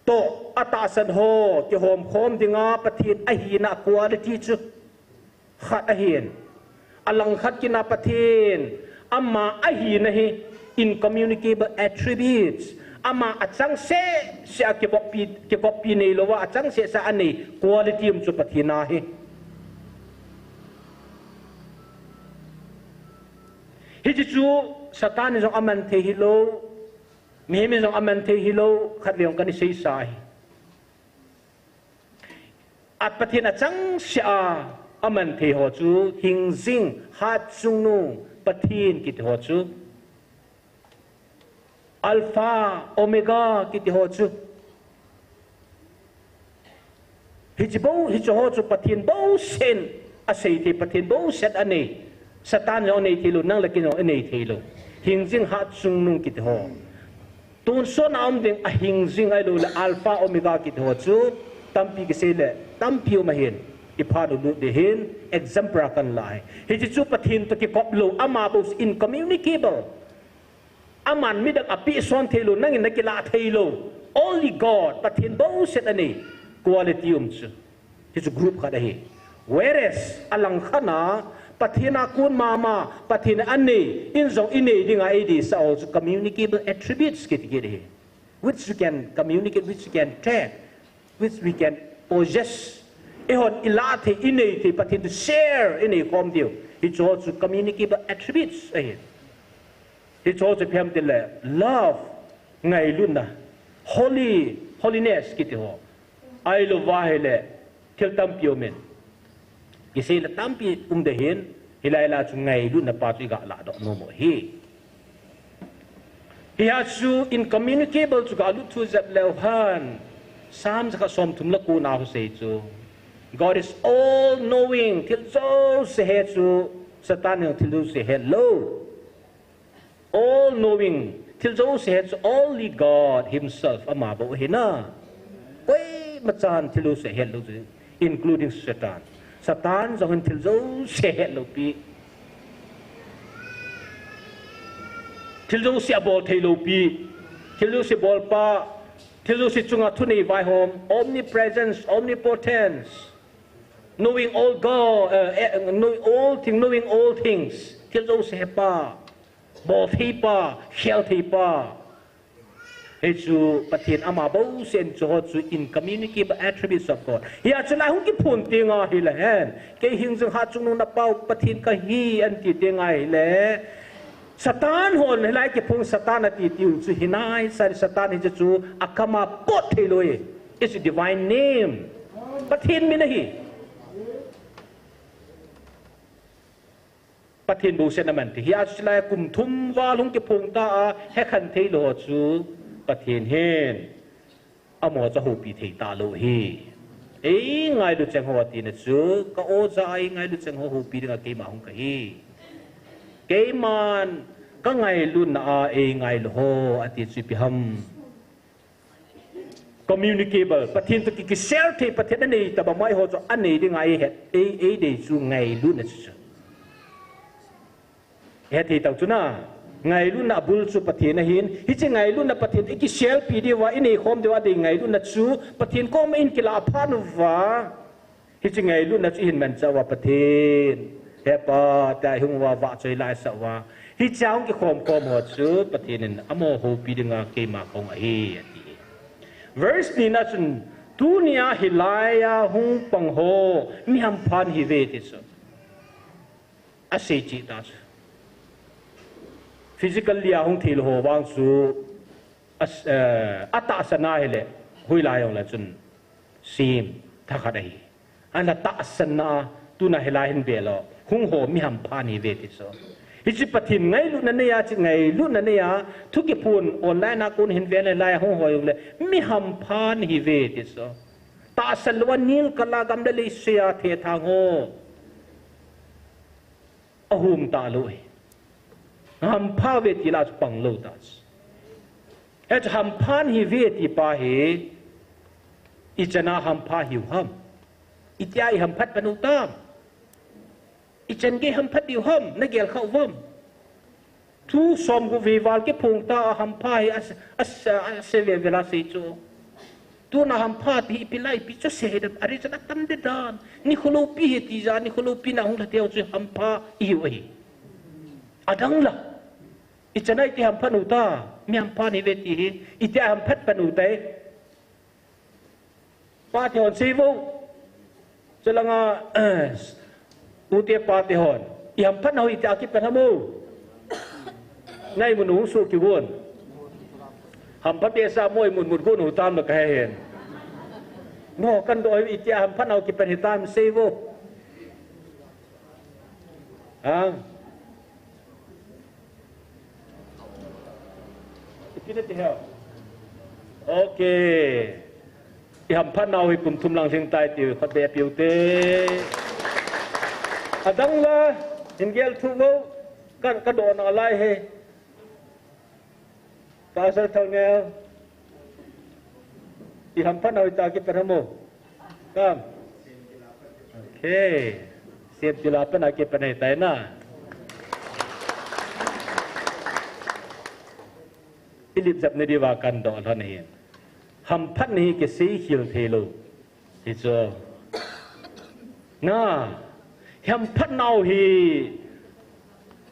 to ata san ho ki hom khom dinga pathin a hi na quality chu khat a hin alang khat ki na pathin amma a hi na hi incommunicable attributes ama achang se ke copy nei lo wa achang se sa ani quality um chu pathina hi hi chu satan jong aman the hi lo mi jong aman the hi lo khat leong kan sei sai at pathina chang sia aman the ho chu hing jing hat chung nu pathin kit ho chu alpha omega kit ho chu hijibo hijo chu pathin bo sen a sei the pathin bo set ane satan no nei thilu nang lakin no nei thilu hingjing ha chung nung kit ho tun so naum ding a hingjing ai lo la alpha omega kit ho chu tampi ke se le tampi ma hin ipadu de hin example kan lai hiji chu pathin to ki kop lo ama bo incommunicable aman mi dak api son thelo nangin nakila thelo only God pathin bo set ani quality chu hiji group khada hi whereas alang khana pathina kun mama pathina anni in zong ini dinga id is also communicable attributes kit which you can communicate, which you can track, which we can possess. Ehon ilate ini ti pathin to share ini kom dio. It's also communicable attributes. It's also pem tile love ngai luna holiness kit ho. I love wahele til tampio men. Isi la tampi dehin hilai la ngai luna patu ga la do no mo hi. He has to incommunicable to God to that leuhan. Sam sa som tum la ku na ho say to. God is all knowing till so say to Satan till so say hello. All knowing till so say to only God himself amabo hina. Wei machan till so say hello including Satan. Satan so till so say hello pi. Till those see about Halo P, till those ball pa, till those chunga tuni by home, omnipresence, omnipotence, knowing all God, knowing all things, till those hepa, both hepa, healthy pa. It's to patin amabo sen to incommunicable attributes of God. He actually hunki punting ah hilahan, kay hing zung hatung na pau patin kahi anti tingai le. Satan hon helai ke pung Satan ati tiu chu hinai sari Satan hi chu akama pot heloi. It's a divine name. Pathin minahi. Pathin bu senaman ti hi asla kum thum wa lung ke pung ta he khan thei lo chu pathin hen amo cha hu pi thei ta lo hi. Ei ngai lu chang ho ti na chu ka o za ai ngai lu chang ho hu pi nga ke ma hung ka hi. Cái man các ngày luôn là ngày lo ati suy ham communicable pathin to ki share the pathin này ta ba mai ho cho anh này đi ngày hết để su ngày luôn là hết thì tao chú na ngày luôn là bul su pathin na hin hi che ngày luôn là pathin ki share pi đi wa ini khom de wa de ngày luôn là su pathin kom in ki la phan wa hi che ngày luôn là chu hin man cha wa pathin hepa tai hung wa wa choi lai sa wa hi chang ki khom ho chu pathin amo ho pi dinga ke ma khong ai verse ni na chun tu nia hilaya hung pang ho mi ham phan hi ve ti so a se chi ta physically a hung thil ho wang su ata sana hele hui lai ong la chun sim thakha dai ana ta sana tu na hilai hin be lo hung ho mi ham phan hi ve ti so hi pathin ngai lu na ne ya chi ngai lu na ne ya thu ki phun online na kun hin ve lai hung ho yong le mi ham phan hi ve ti so ta salwa nil kala gam da le sia the thang ho ahum ta loi ham pha ve ti la pang lo ta et ham phan hi ve ti pa he ichana ham pha hi ham ityai ham phat panu tam ichen ge ham phat diu ham na gel khau vom thu som gu vi wal ke phung ta ham pha hi as se ve vela se chu tu na ham pha pi pilai pi cho se de ari cha tam de dan ni kholo pi he ti ja ni kholo pi na hung la teo chu ham pha i oi adang la ichanai ti ham phanu ta mi ham pha ni ve ti hi ite ham phat panu te pa ti on se vo chalanga ute pa te hon yam phan hoi ta ki pa hamu ngai mun hu su ki won ham phat te sa moi mun kun hu tam ka hen no kan do i ti ham phan au ki pa hi tam se vo Ipinit heo okay ham phan au hi kum thum lang sing tai ti khat be piu te adang la ingel thu mo kan ka do na lai he ta sa thang ne i ham phan au ta ki pa mo kam okay siap jila pa na ki pa nei tai na Philip jap ne di wa kan do than hi ham phan ni ke si hil the lo hi cho na hiam phat nau hi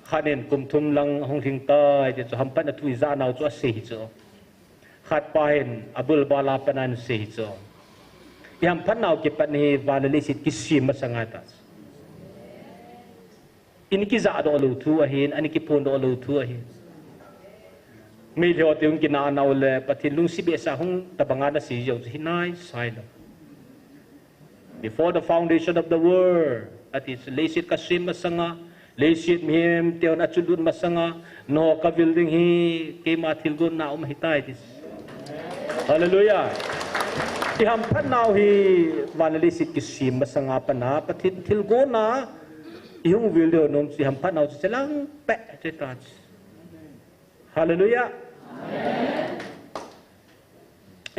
khanen kum thum lang hong thing tai te chu ham phat na thui za nau chu se hi chu khat pa hen abul bala panan se hi chu hiam phat nau ki pat ni vanali sit ki sim masanga ta in ki za do lu thu a hin ani ki pon do lu thu a hin mi lo te un ki na nau le pathin lung si be sa hong tabanga na si yo hi nai sai lo before the foundation of the world at is lesit kasim masanga lesit miem teon achudun masanga no ka building hi ke ma thilgun na hitai this hallelujah ti ham phan now hi van lesit kisim masanga pana pathit thilgun na yung video nom si ham phan now selang pe te touch hallelujah amen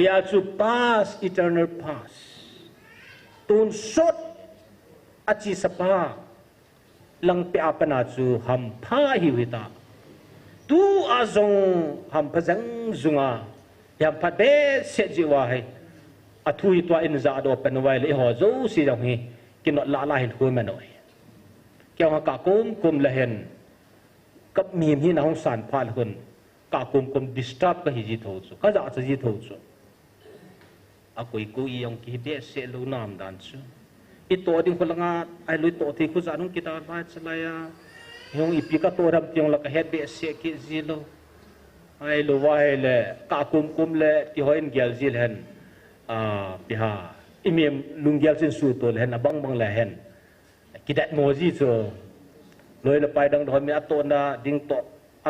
ya to pass eternal pass tun sot achi sapa lang pe apana chu ham pha hi wita tu azong ham phajang zunga yam pha be se jiwa hai athui to in za do penwai le ho zo si jong hi kinot la la hin khu manoi kyang ka kum la hen kap mim hi na hong san phal hun ka kum disturb ka hi ji tho chu ka za ji tho chu akoi ko iyong ki be se lo nam dan chu ito ding kolanga ai lui to thi khu za nung kita ba chalaya yong ipi ka to ram tiong la ka het be se ki zilo ai lo wa le ka kum le ti hoin gel zil hen piha imem lungyal sin su to hen abang bang la hen kidat mo ji chu loi la pai dang do mi ato na ding to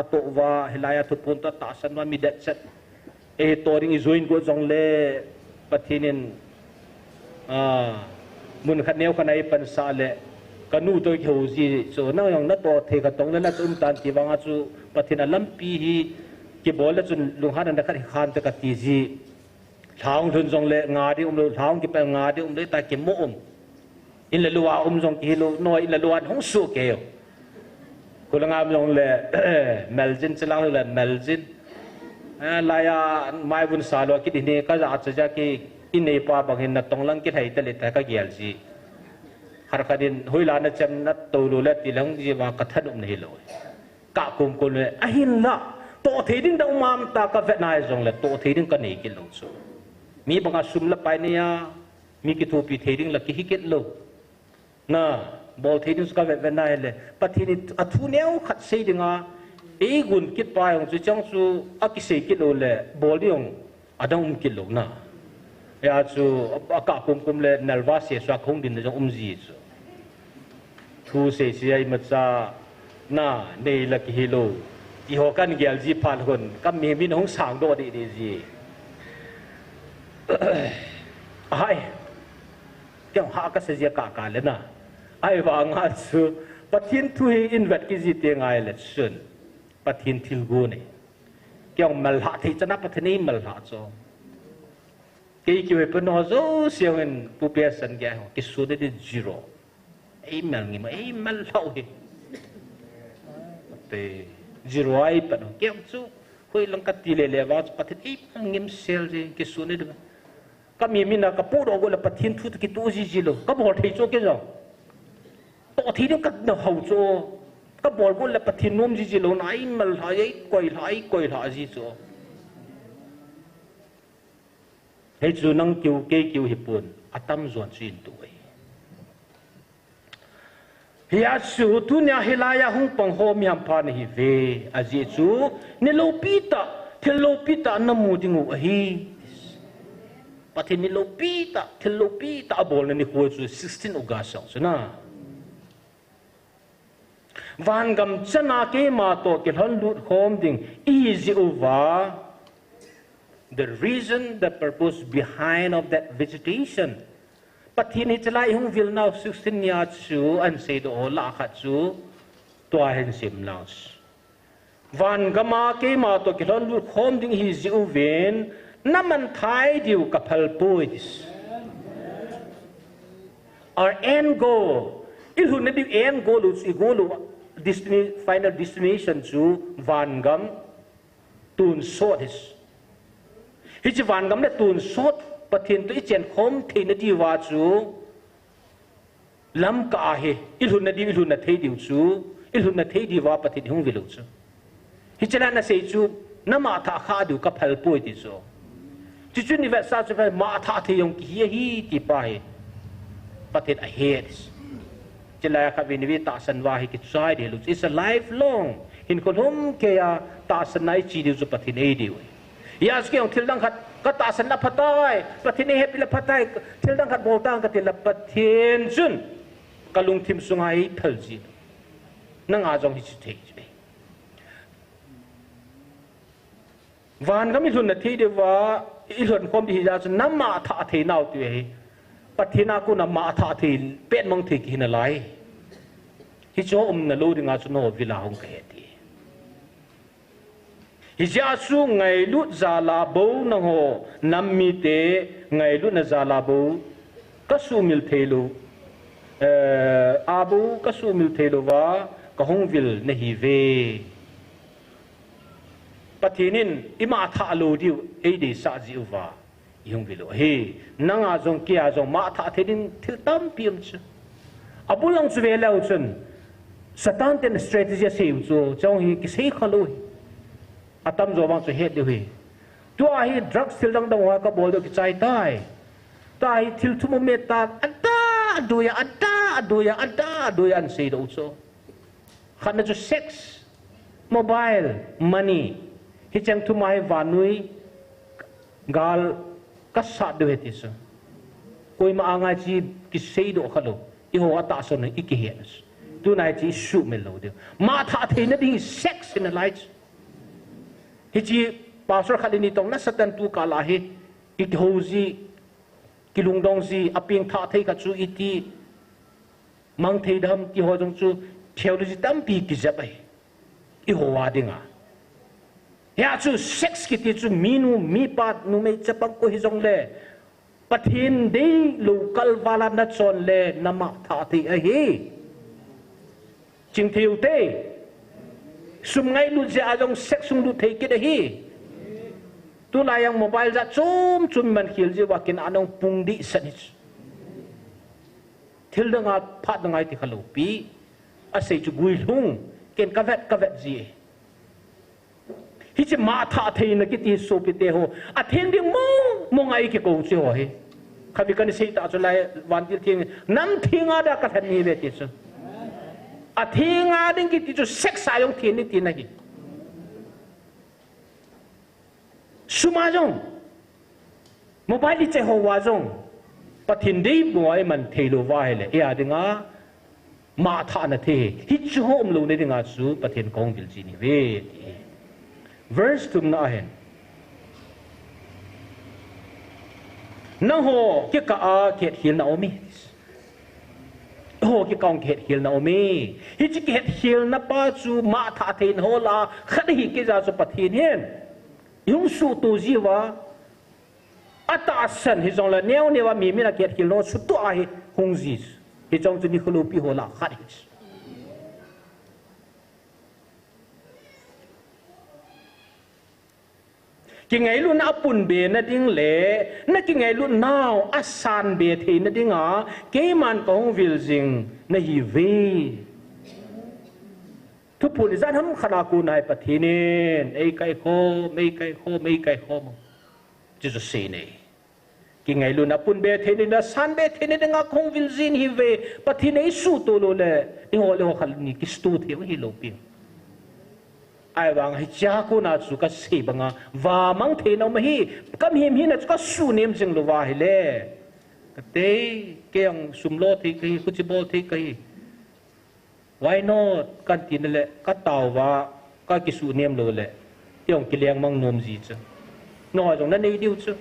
ato wa hilaya thu pun ta san wa mi dat set e to ring join go jong le pathinin mun khat neu khanai pan sa le kanu to kheu ji so na yong na to the ka tong na chum tan ti wanga chu pathina lampi hi ki bol la chun lunghan na khat khan ta ka ti ji thang thun jong le nga di lo thang ki pa nga di le ta ki mo in le luwa jong ki lo noi in le luan hong su ke ko la ngam jong le meljin chlang le meljin la ya mai bun sa lo ki ni ka za cha ki in ei pa bang hin na tong lang ki thai ta le ta ka gyal ji har kadin hoila na chem na to lu la ti lang ji wa ka than nei lo ka kum le a hin la to the ding dang mam ta ka vet nai jong le to the ding ka nei ki lo chu mi banga sum la pai ne ya mi ki thu pi the ding la ki hi ket lo na bol the ding ka vet nai le pathini athu neu khat sei dinga e gun kit pa yong chu chang chu a ki sei ki lo le bol diong adang ki lo na ya chu aka kum le nalwa se swa khong din jong ji chu thu se si ai ma cha na nei la ki hilo ti ho kan gyal ji phan hon kam mi min hong sang do di ji ai kyang ha ka se ji ka le na ai wa nga chu pathin thu hi invest ki ji te ngai le sun pathin thil go ne kyang mal ha thei chana pathini mal ha cho cái kiểu về nó zo siêu en pu pe san gya cái số đấy là zero ai mal ngi ma ai mal lau hi te zero ai pa no kem chu hoi lang ka ti le wa pathin ai ngim sel je cái số đấy ka mi na ka pu ro go la pathin thu ki tu ji lo ka bol thei cho ke jo to thi ka no hau cho ka bol go la pathin nom ji lo nai mal hai koi la ji cho hei chu nang kiu hi pun atam zon chin tu ai hiya su tu nya hilaya hung pang ho miam pha ni ve a ji chu ni lo pita namu dingu a hi pathin ni lo pita bol ni ho chu 16 august so na van gam chana ke ma to ke hon lut khom ding easy over the reason, the purpose behind of that vegetation. But he needs like who will now 16 years chu and say the ola khatsu to hen sim laus. Van gama ke ma to kilon lu khom ding hi zi uven naman thai diu kapal pois. Our end goal, ilhu na di end goal lu igolo final destination chu van gam tun sotis. Hi chi van gam le tun sot pathin to i chen khom theina di wa chu lam ka he ilhun na thei diu chu ilhun na thei di wa pathit hung vilu chu hi chana na sei chu nama tha kha du ka phal poi ti chu chu chu ni va sa chu ma tha the yong ki hi ti pa he pathit a he chila ka vi ni vi ta san wa hi ki chai de lu it's a lifelong hin ko hom ke ya ta san nai chi diu chu pathit ei diu ya ske ong thil dang khat ka ta san na phatai pathit ei he pila phatai thil dang khat bol tang ka ti la pathin chun kalung thim sungai thal ji nang a jong hi chi thei ji van ga mi lun na thi de wa I lun khom hi ja chu nam ma tha thei nau tu he pathina ku na ma tha thei pet mong thei ki na lai hi cho na lo ringa chu no vila hong ka he ti hi ja su ngai lu za la bo na ho nam mi te ngai lu na za la bo ka su mil thei lu abu ka su mil thei lu wa ka hong vil na hi ve pathinin ima tha lo diu ei de sa ji wa yung vilu he nanga jong kia jong ma tha thedin thil tam piam chu abulang chu ve lau chun satan ten strategy se chu chong hi ki sei khalo atam zo wang chu het de he tu a hi drugs thil dang dang wa ka bol do ki chai tai thil thu mo me ta aduya an sei do chu khana chu sex mobile money hi chang thu mai vanui gal ka sa de heti so koi ma anga chi ki sei do khalo I ho ata so na iki henas tu nai chi shu me lo de ma tha the na ding sex in the lights hi chi pastor khalini tong na satan tu ka la he ik ho ji kilung dong ji aping tha thei ka chu iti mang thei dam ki ho jong chu theology tam pi ki jabai I ho wa dinga ya chu sex ki ti chu minu mi pat nu me chapang ko hi jong le pathin de local wala na chon le nama tha thi a hi ching thiu te sum ngai lu ja jong sex sung lu thei ki de hi tu la yang mobile ja chum man khil ji wa kin anong pung di sanich thil danga phat dangai ti khalo pi a sei chu gui lung ken ka vet ji hi chi ma tha thei na ki ti so pi te ho a then ding mo ngai ki ko chi ho he khabi kan sei ta chu lai wan ti thing nam thinga da ka than ni ve ti chu a thinga ding ki ti chu sex sa yong thin ni ti na hi suma jong mobile che ho wa jong pathin dei boy man thei lo wa hele ya dinga ma tha na the hi chu hom lo ne dinga chu pathin kong vil ji ni ve verse tum na hen na ho ki ka a khet hil na omi ho ki kong khet hil na omi hi chi khet hil na pa chu ma tha thein ho la khat hi ki za chu pathin hen yung su tu ji wa ata san hi jong la neo ne wa mi na khet hil no chu tu a hi hong ji hi jong chu ni kholo pi ho la khat hi ki ngai lu na pun be na ding le na ki ngai lu now asan be the na ding a ke man kong vil jing na hi ve thu pun zan ham khana ku nai pathinin ei kai kho chu chu se ne ki ngai lu na pun be the ni na san be the ni ding a kong vil jin hi ve pathinei su to lo le I ho le ho khal ni ki stu the hi lo pi ai wang hi cha ko na chu ka sei banga wa mang the no ma hi kam him hi na chu ka su nem jing lo wa hi le ka te ke ang sum lo thi kai ku chi bol thi kai why not kan tin le ka taw wa ka ki su nem lo le yong ki leng mang nom ji chu no jong na nei diu chu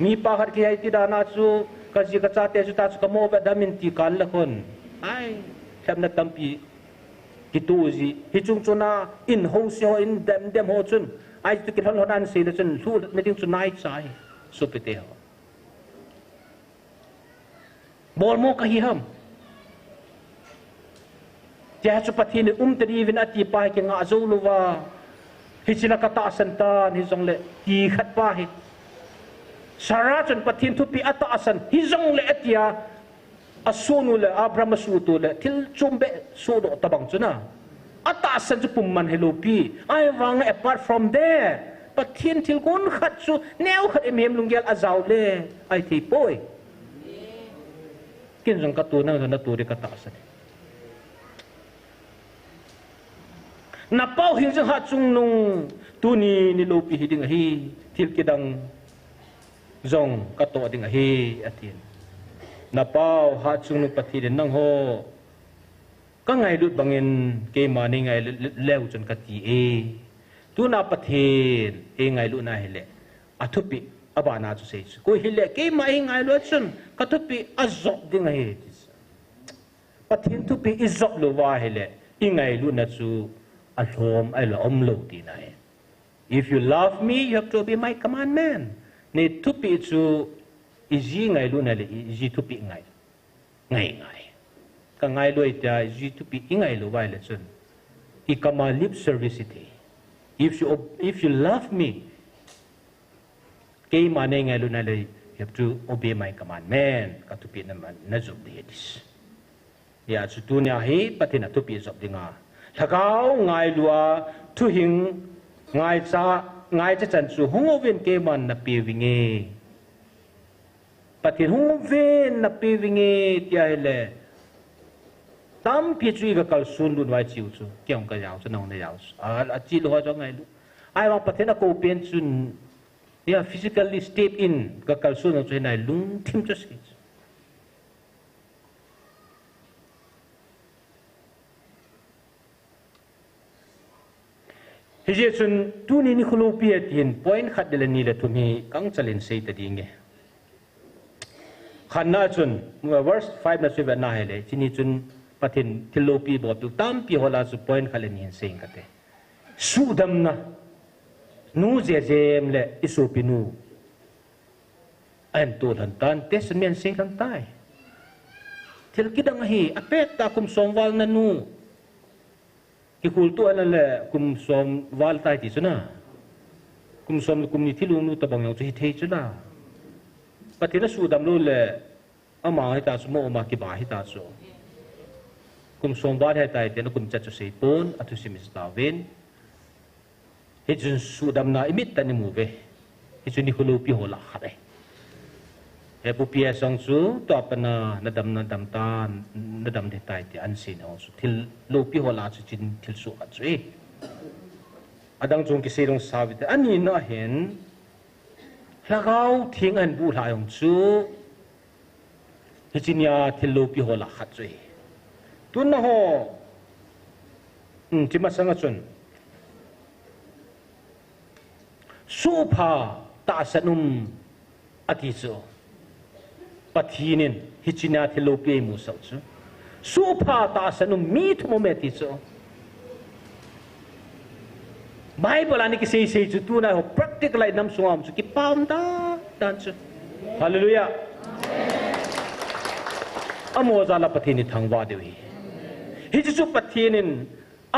mi pa har ki ai ti da na chu ka ji ka cha te chu ta chu ka mo ba da min ti kan la kon ai tham na tampi ki tu ji hi chung chuna in ho se ho in dem ho chun ai tu ki thon hodan se le chun thu me ding chu nai chai su pe te ho bol mo ka hi ham tia chu pathin te ri vin ati pa ki nga zo lu wa hi china ka ta san ta ni jong le ti khat pa hi sara chun pathin thu pi ata asan hi jong le atia asunu le Abraham sutu le til chumbe sudo tabang chuna atasan chu pumman helopi ai wang apart from there pathin til gon khat chu neu khat em lunggel azau le ai thi poi kin jong ka tu na tu ri ka ta sa na pau hin jong ha chung nung tu ni lopi hi ding hi til kidang zong ka to ding hi atin na pau ha chung nu pathi den nang ho ka ngai lut bangin ke mani ngai lew chon ka ti e tu na pathin e ngai lu na hele athupi abana chu sei ko hile ke mai ngai lu chun ka thupi azok ding he pathin thupi izok lo wa hele i ngai lu na chu alhom ai lo om lo ti na if you love me you have to obey my commandment ne thupi chu iji ngai lu na le iji thupi ngai ka ngai lu ita iji thupi ngai lu wa le chun I kama lip service ite if you love me kay mane ngai lu na le you have to obey my commandment ka thupi naman na job de this ya chu tu nya hi patina thupi job dinga thakau ngai lua thu hing ngai cha chan chu hongoven ke man na pi winge patin hongoven na pi winge tia hele tam pi chui ga kal sun lu wai chiu chu kyong ka yaw chu nong na yaw a chi lo jo ngai lu ai wa patin ko pen chun ya physically step in ga kal sun chu nai lung thim chu si Hije chun tu ni khulu pi atin point khat de ni le thumi kang chalin sei ta dinge khanna chun verse 5 na siwa na hele chini chun pathin thilo pi bo tu tam pi hola su point khalen hin sei kate su dam na nu je jem le isu pinu an tu than tan tes men sei kan tai thil kidang hi apet ta kum somwal na nu ki kultu ana le kum som wal tai ti chuna kum som kum ni thilu nu ta bang yong chi thei chuna patina su dam lu le ama hai ta su mo ma ki ba hi ta su kum som wal hai tai te na kum cha chu sei pon atu simis ta ven he jun su dam na imit ta ni mu ve he chu ni khulu pi hola khare he pu pia song su to apana na dam ta na dam de tai ti an sin ho su thil lo pi hola chu chin thil su a chui adang chung ki serong sawi te ani na hen lagau thing an bu la yong chu he chinya thil lo pi hola khat chui tun na ho chima sanga chun su pha ta sanum ati chu pathinin hichina thilopi mu sau chu supha ta sanu mi thumo me ti chu bible ani ki sei chu tu na ho practical ai nam sungam chu ki pam da dan chu hallelujah amo zala pathini thangwa dewi hi chu pathinin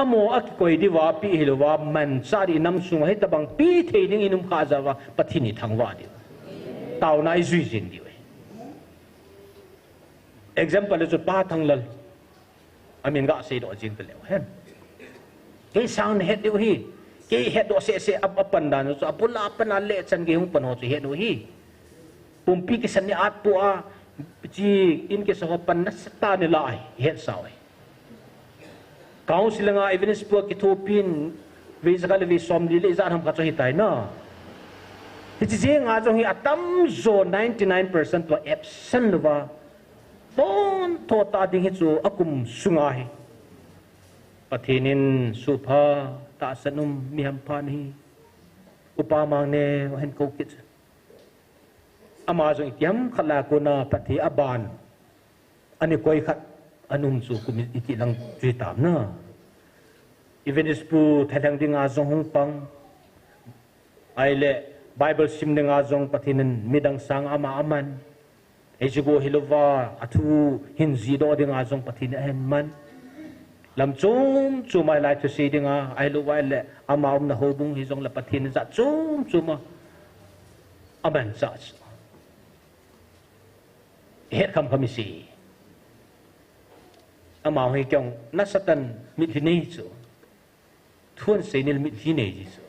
amo ak koi di wa pi hilwa man sari nam sung he tabang pi theiding inum kha jawa pathini thangwa dewi tau nai zui jin di example is pa thanglal amin ga sei do jing tele hen ke sound head do hi ke head do se apan dan so apula apana le chan ge hung pan ho chu head do hi pumpi ki san ni at pu a chi in ke so pan na sta ni lai head sawi council nga evidence pu ki thopin ve zakal ve som li le za ham ka chu hi tai na hi chi nga jong hi atam zo 99% to absent wa bon to ta ding hi chu akum sungai pathinin supha ta sanum miam phan hi upamang ne hen ko kit ama jong tiam khala ko na pathi aban ani koi khat anum chu kum iti lang tri tam na even is pu thadang ding a jong hong pang ai le bible sim ding a jong pathinin midang sang ama aman ejigo hilova athu hinzi do dinga jong pathin hen man lam chum chuma lai to see dinga ai lo wai le amaum na hobung hi jong la pathin za chum chuma aman za het kam kamisi mau hay kyong na satan mit hi nei chu thuan se nil mit hi nei ji chu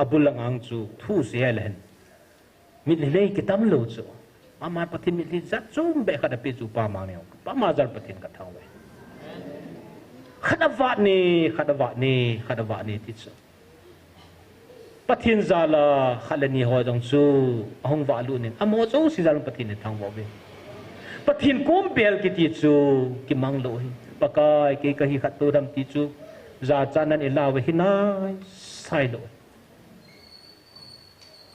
abulang ang chu thu se helen mit nei ki tam lo chu ama pathin mit hi zat chum be khada pe chu pa ma ne pa ma jar pathin ka thang we khada wa ni ti chu pathin zala khalani ho jong chu ahong wa lu nin amo chu si zal pathin ne thang wa be pathin kom bel ki ti chu ki mang lo hi pakai ke ka hi khat tu dam ti chu za chanan ilawe hinai sai lo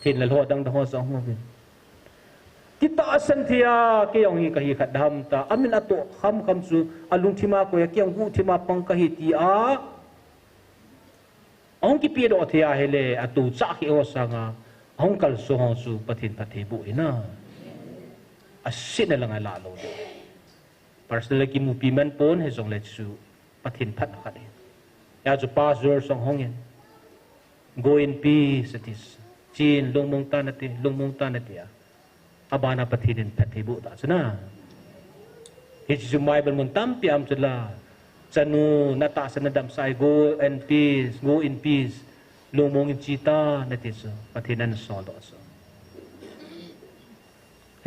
thin la lo dang da ho song ho be kita asan thia ke yong hi ka hi khat dam ta amin ato kham chu alung thima ko ya kyang hu thima pang ka hi ti a ong ki pi do thia hele atu cha ki o sanga ong kal so hong su pathin pathe bu ina asin na lang ala lo de personally ki mu pi man pon he jong le chu pathin phat kha de ya chu pastor song hong yen go in peace it is chin long mong ta na te abana pathin pathe bu ta chana he chu mai ban mun tam pi am chula chanu nata sanadam sai go in peace lomong in chita na ti so pathinan so do so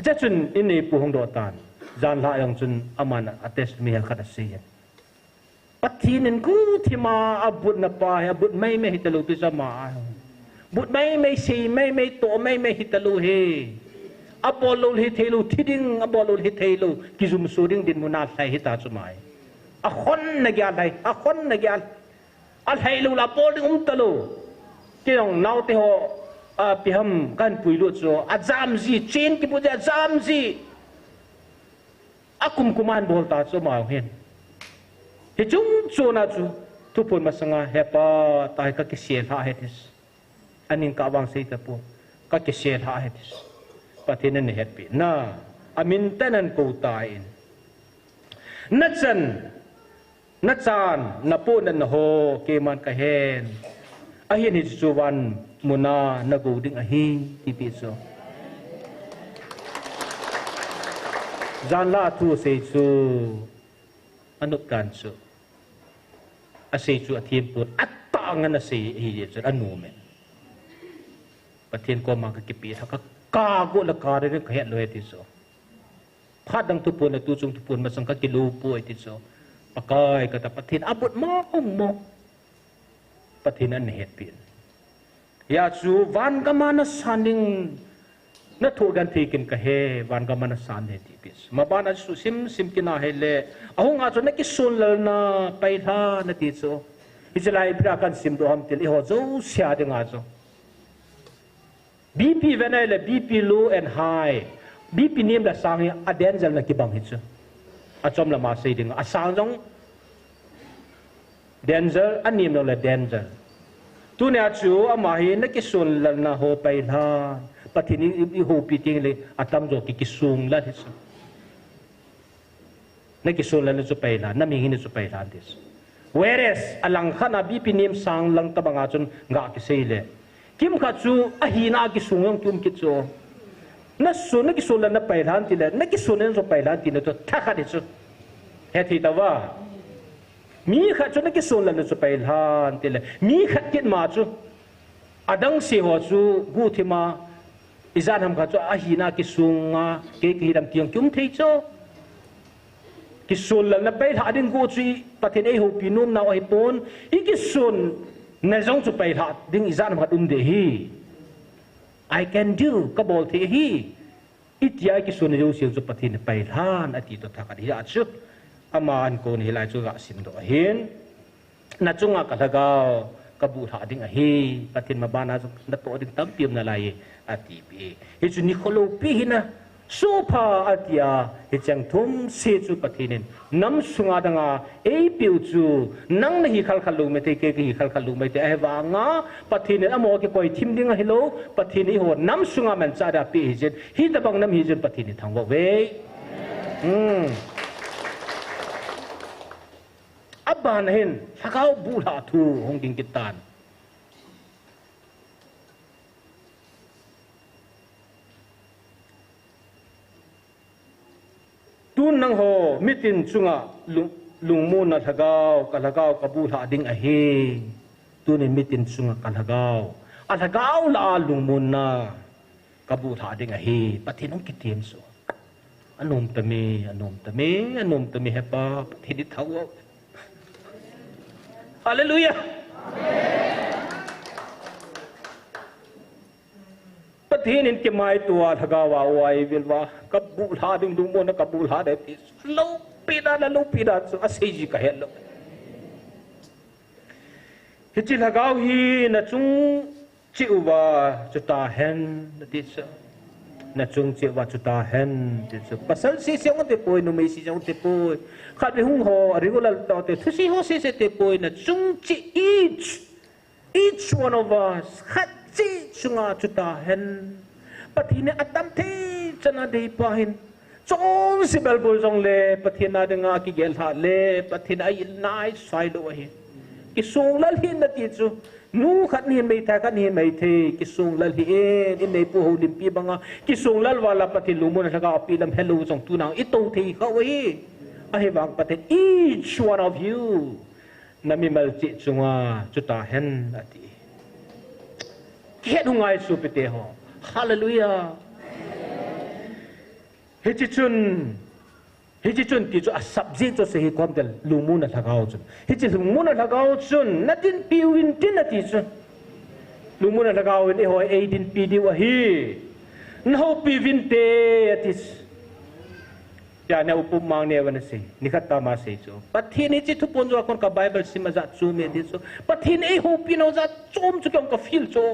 cha chun in nei pu hong do tan jan la yang chun amana attest mi hal khat se ya pathinen ku thima abut na pa abut mai me hitalu tu sama but mai se mai to mai hitalu he apollo hi thelu thiding apollo hi thelu kizum suring din muna sai hita chumai a khon na gyal al hailu la pol ding talo kyong nau te ho piham kan puilu cho azam ji chen ki puja azam ji akum kuman bol ta cho ma hen he chung cho na chu tu pon masanga hepa ta ka ki sel ha hetis anin ka bang sei ta po ka ki sel ha hetis pathinan het pi na amin tanan ko tain na chan na po na ho ke man ka hen ahin hi chuwan muna na go ding ahi ti pi so jan la tu se chu anup kan chu a se chu athim put atta ngana se hi je chu anu me pathin ko ma ka ki pi tha ka go la ka re ka het lo he ti so phat dang tu pun na tu chung tu pun ma sang ka ki lu pu ti so pakai kata pathin abut mo pathin an het pin ya chu van ka mana saning na thu gan thikin ka he van ka mana san he ti pis ma ban su sim kina hele ahung a chu na ki sun lal na pai tha na ti chu ijalai pra kan sim do ham til ho zo sia de nga chu bp venai bp low and high bp nim la sang a danger na ki bang hi chu achom la ma sei ding a sang jong danger anim no la danger tu ne chu ama hi na ki sun la na ho pai tha pathini i ho pi ting le atam jo ki sung la thi chu na ki sun la na chu pai la na mi hi ni chu pai la this whereas alang khana bp nim sang lang ta banga chun nga ki sei le kim kha chu a hi na ki sung yong tum ki chu na su na ki sun la na pai lan ti le na ki sun en zo pai lan ti na to tha kha de chu he thi ta wa mi kha chu na ki sun la na chu pai lan ti le mi kha kit ma chu adang se ho chu gu thi ma izan ham kha chu a hi na ki sunga ke ki dam tiang kum thei chu ki sun la na pai tha ding gu chi pathin ei ho pinum na ai pon I ki sun na jong chu pai tha ding izan ham kha de hi I can do ka bol the hi itia ki sun jo siang chu pathin pai than ati to tha ka hi a chu ama an ko ni lai chu ga sim do hin na chunga ka thagao ka bu tha ding a hi pathin ma bana na to ding tam piam na lai ati pi hi chu ni kholo pi hina sopa atia hi chang thum se chu pathinin nam sunga danga ei piu chu nang na hi khal khalu me te ke hi khal khalu me te ai wa nga pathinin amo ke koi thim ding a hello pathini ho nam sunga man cha da pi hi jen hi da bang nam hi jen pathini thang wa we aban hin thakau bu la thu hong king kitan tu tu nang ho mitin chunga lungmun na thagao kalagao kabula ding ahi tu ni mitin chunga kalagao alagao la lungmun na kabula ding ahi patinong kitim so anom tami hepa patidi thawo hallelujah patinin ke mai tua thagawa wai vilwa kabul ha ding dung mon kabul ha de lo pida so aseji ka hello hichi lagaw hi na chung chi uwa chuta hen ti sa na chung chi wa chuta hen ti sa pasal si siang te poi no mai si siang te poi khat be hung ho regular ta te thusi ho se te poi na chung chi each one of us khat chi chunga chuta hen pathine atam the chana dei pahin chong si belbul jong le pathina denga ki gel ha le pathina ai nai sai lo hi ki sung lal hin na ti chu nu khat ni mei tha kan hi mei the ki sung lal hi in nei pu ho lim pi banga ki sung lal wala pathin lu mun thaga pi lam hello jong tu nang i to the kha hi a hi wang pathin each one of you nami mal chi chunga chuta hen ati Kiat hungai supite ho. Hallelujah. Hichi chun ti chu a subject to se kom del lumuna thagao chun. Hichi lumuna thagao chun natin piwin tin ati chun. Lumuna thagao ni ho 18 pidi wa hi. Nho piwin te atis. Ya na upumang ne wan se. Nikata ma se chu. Pathin hichi thu pon jo kon ka Bible sima za chu me di chu. Pathin e ho pino za chom chu kom ka feel chu.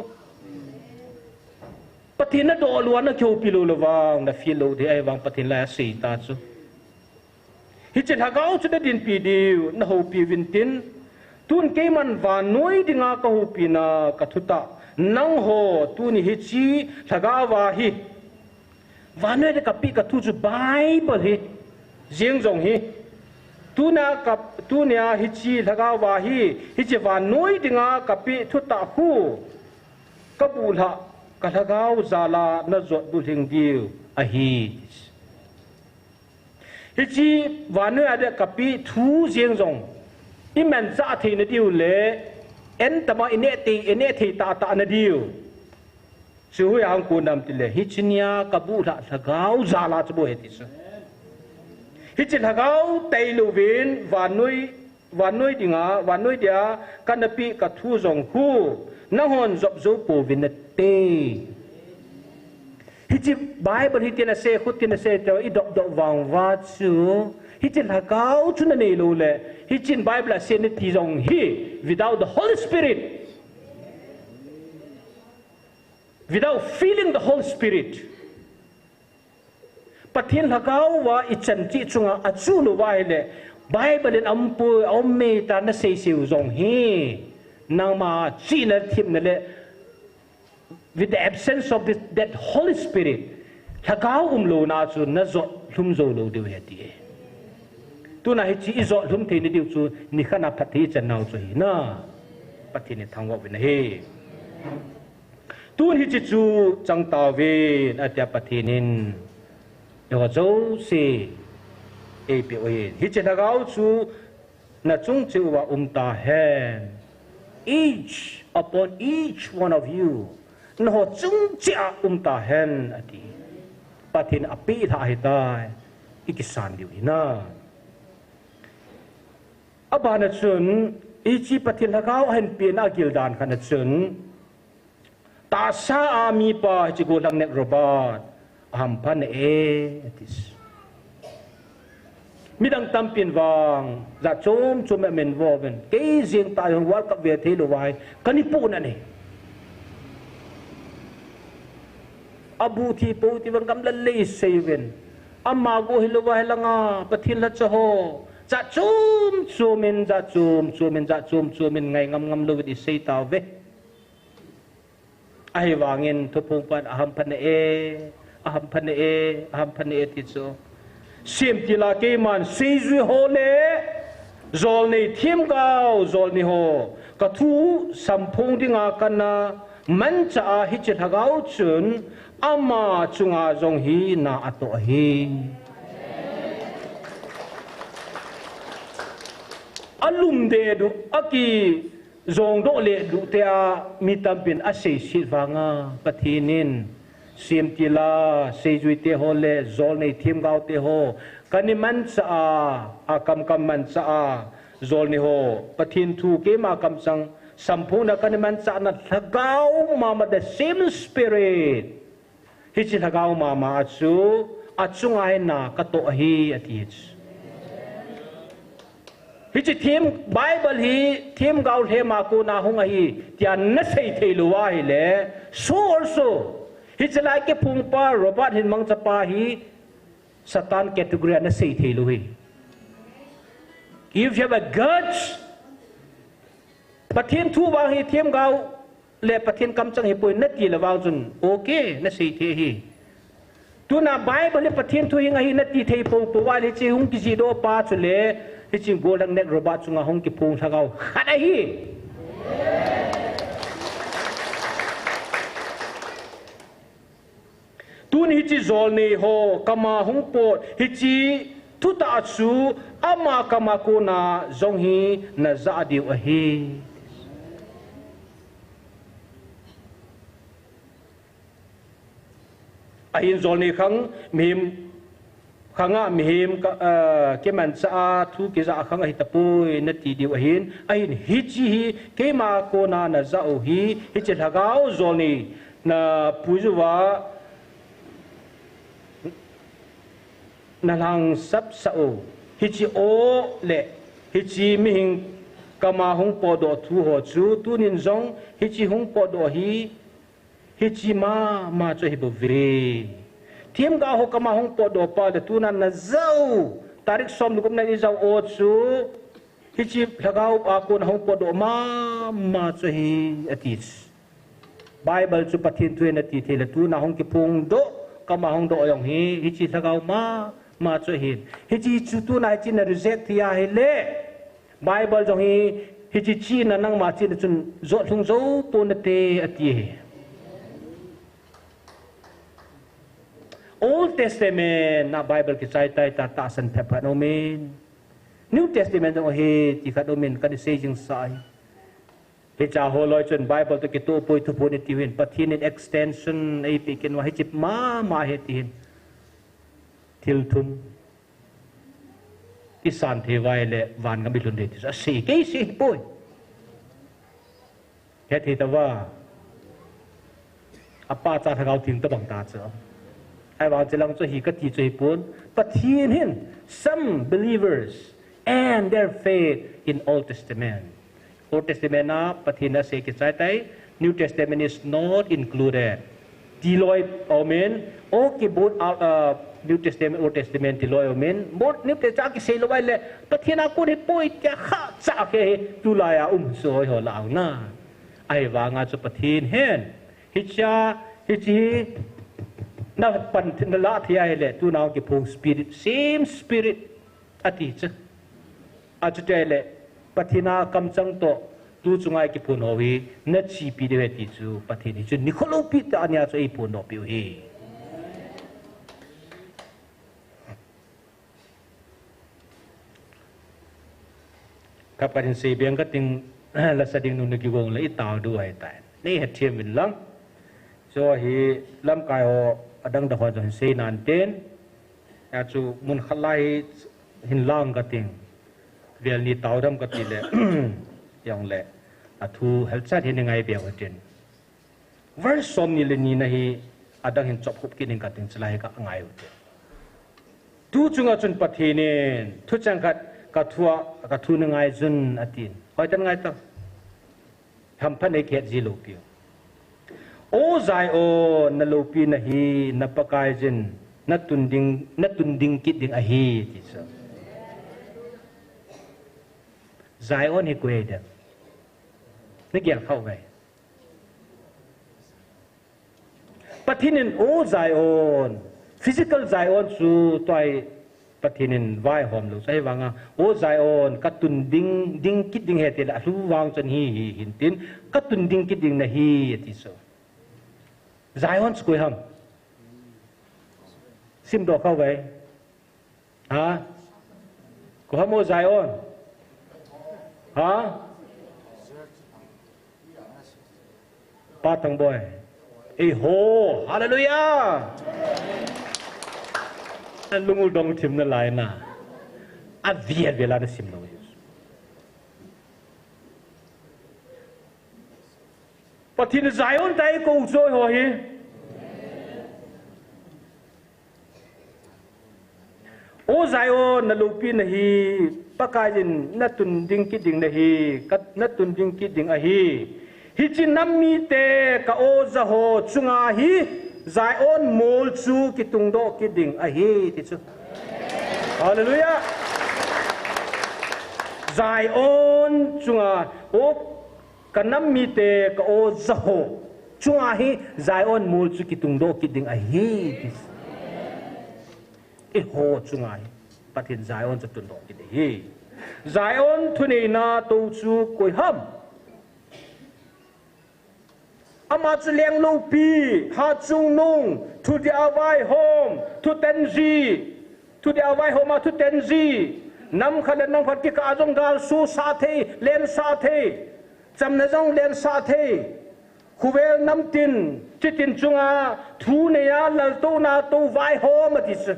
Pathin na do luan na kyo pilo lawang na feel lo de ai wang pathin la sei ta chu hi chen hagao chu din pi diu na ho pi win tin tun ke man wa noi dinga ka ho pi na ka thuta nang ho tu ni hi chi thaga wa hi wa noi de ka pi ka thu chu Bible hi jeng jong hi tu nia hi chi thaga wa hi chi wa noi dinga ka pi thuta hu ka bula kalagao zala na zot buling diu ahi hichi wanu ada kapi thu jeng jong iman za the na diu le en tama ine te ta na diu chu yang ku nam ti le hichinia kabu la lagao zala chbo heti su hichi lagao tailu win wanui dia kanapi ka thu jong hu na hon job zo po vin te hichi Bible hitina se khutina se to I dok wang wa chu hichi lagao chu na nei lo le hichin Bible se ne ti jong hi without the Holy Spirit, without feeling the Holy Spirit pathin lagao wa ichan chi chunga achu lo wa le Bible in ampu omme ta na se siu jong hi nang ma chi na thim na le with the absence of that Holy Spirit thakao lo na chu na zo hlum zo lo de heti tu na hi chi zo hlum the ni diu chu ni khana phathi chan nau chu hi na pathi ni thangwa win he tu hi chi chu chang ta ve atya pathi nin yo zo se e pe oi hi che thakao chu na chung chu wa ta hen each upon each one of you no chung cha ta hen ati pathin api tha hi tai ikisan diu ina abana chun ichi pathin lagao hen pin a gildan khana chun ta sa ami pa chi go lang nek robot ham pan e atis midang tampin wang za chom men woven ke jing ta yon world cup ve thelo wai kanipu na ni abu thi po ti wang kam la le seven amma go hilo wa helanga pathin la chaho za chom men ngai ngam lo di sei ta ve ai wangin thopong pan aham pan e ti cho sim ti la ke man sei zui ho le zol nei thim gao zol ni ho ka thu sampong dinga kana man cha hi che thagao chun ama chunga jong hi na ato hi alum de du aki zong do le du te a mi tampin a sei si wanga pathinin sim tila sei jui te ho le zol nei thim gau te ho kaniman sa a kam man sa a zol ni ho pathin thu ke ma kam sang sampuna kaniman sa na thagau mama the same spirit hi chi thagau mama achu ngai na ka to hi atich hi chi thim bible hi thim gau the ma ko na hung hi tian na sei thei luwa hi le so also hi chalai ke phung pa robot hin mang chapa hi satan category na sei thei lu hi if you have a guts pathin thu wang hi thim gau le pathin kam chang hi poi na ti lawang chun okay na sei the hi tu na bible le pathin thu hi ngai na ti thei po po wa le chi hung ki ji do pa chu le hi chi golang nek robot chunga hung ki phung thagau khana hi tun hi chi zol nei ho kama hung po hi chi thu ta chu ama kama ko na zong hi na za diu a hi ahin zol nei khang mim khanga mihim ke man sa thu ke za khanga hi tapui na ti diu a hin ahin hi chi hi ke ma ko na na za o hi hi chi thagau zol nei na pujuwa na lang sap sa o hi chi o le hi chi mi hing kama hung po do thu ho chu tu nin zong hi chi hung po do hi chi ma cho hi bo vre thiam ga ho kama hung po do pa de tu na na zau tarik som lu kum na ni zau o chu hi chi lagau a ko na hung po do ma cho hi atis bible chu pathin tu na ti the tu na hung ki phung do kama hung do yong hi chi lagau ma cho hin hi chi chu tu na chi na reject thia hi le bible jong hi chi na nang ma chi na chun zo thung zo po na te ati Old Testament na Bible ki sai tai ta ta san phe phan omen New Testament jong he ti khat omen ka se jing sai he cha ho loi chun Bible to ki to poi thu pon ti hin pathin in extension ai pi ken wa he chip ma he ti hin til thum ki san the vai le van ngam bilun de ti sa se ke se poi he thi ta wa apa cha thagau ting ta bang ta cha ai wang chilang cho hi ka ti choi pon pathin hin some believers and their faith in Old Testament na pathin na se ki chai tai New Testament is not included Deloitte amen okay both New Testament Old Testament Deloitte amen both New Testament ki se lo wai le pathin na ko ni poi kya kha cha ke tu la ya so ho la na ai wanga cho pathin hen hi chi na pan na la thia hele tu naw ki phung spirit same spirit ati cha atu tele pathina kam chang to tu chungai ki phun howi na chi pi de ti chu pathini chu nikholo pi ta anya chu ei phun no pi hi kaparin se biang ka ting la sading nu ki gong la i taw du ai ta nei het thiem min lang so hi lam kai ho adang da hoi se nan ten ya chu mun khalai hin lang ka ting vel ni tawdam ka ti le yang le athu helchat hin ngai be wa ten verse som ni le ni na hi adang hin chop hup ki ning ka ting chlai ka ngai u te tu chunga chun pathinen thu chang khat ka thua ka thu na ngai jun atin hoi tan ngai ta ham phan ei khet ji lo pi o zai o na lopi na hi na pakai jin na tunding kit ding a hi ti sa zai on hi kwe de ni gyal khau gai pathinin o zai on physical zai on chu toi pathinin vai hom lo sai wanga o zai on ka tunding kit ding he te la lu wang chan hi hin tin ka tunding kit ding na hi ti so Zion skui ham sim do khau gai ha ko hamo Zion hả ba thằng boy ho hallelujah lungul dong tim na lai na a viet vela na sim no pathin zion tai ko joy ho hi o zion na lupi na hi pakajin na tun ding ki ding na hi kat na tun ding ki ding a hi hi chin nammi te ka o za ho chunga hi zion mol chu ki tung do ki ding a hi ti chu hallelujah zion chunga o ka nammi te ka o za ho chunga hi zion mol chu ki tung do ki ding a hi ti e ho chunga hi pathin zion chu tun do ki ding hi zion thunei na to chu koi ham ama chu leng lo pi ha chung nung thu dia awai home thu tenji thu dia awai home thu tenji nam khan nam phat ki ka jong gal su sa the len sa the cham na jong len sa the khuvel nam tin chitin chunga thu ne ya lal to na to vai home ti se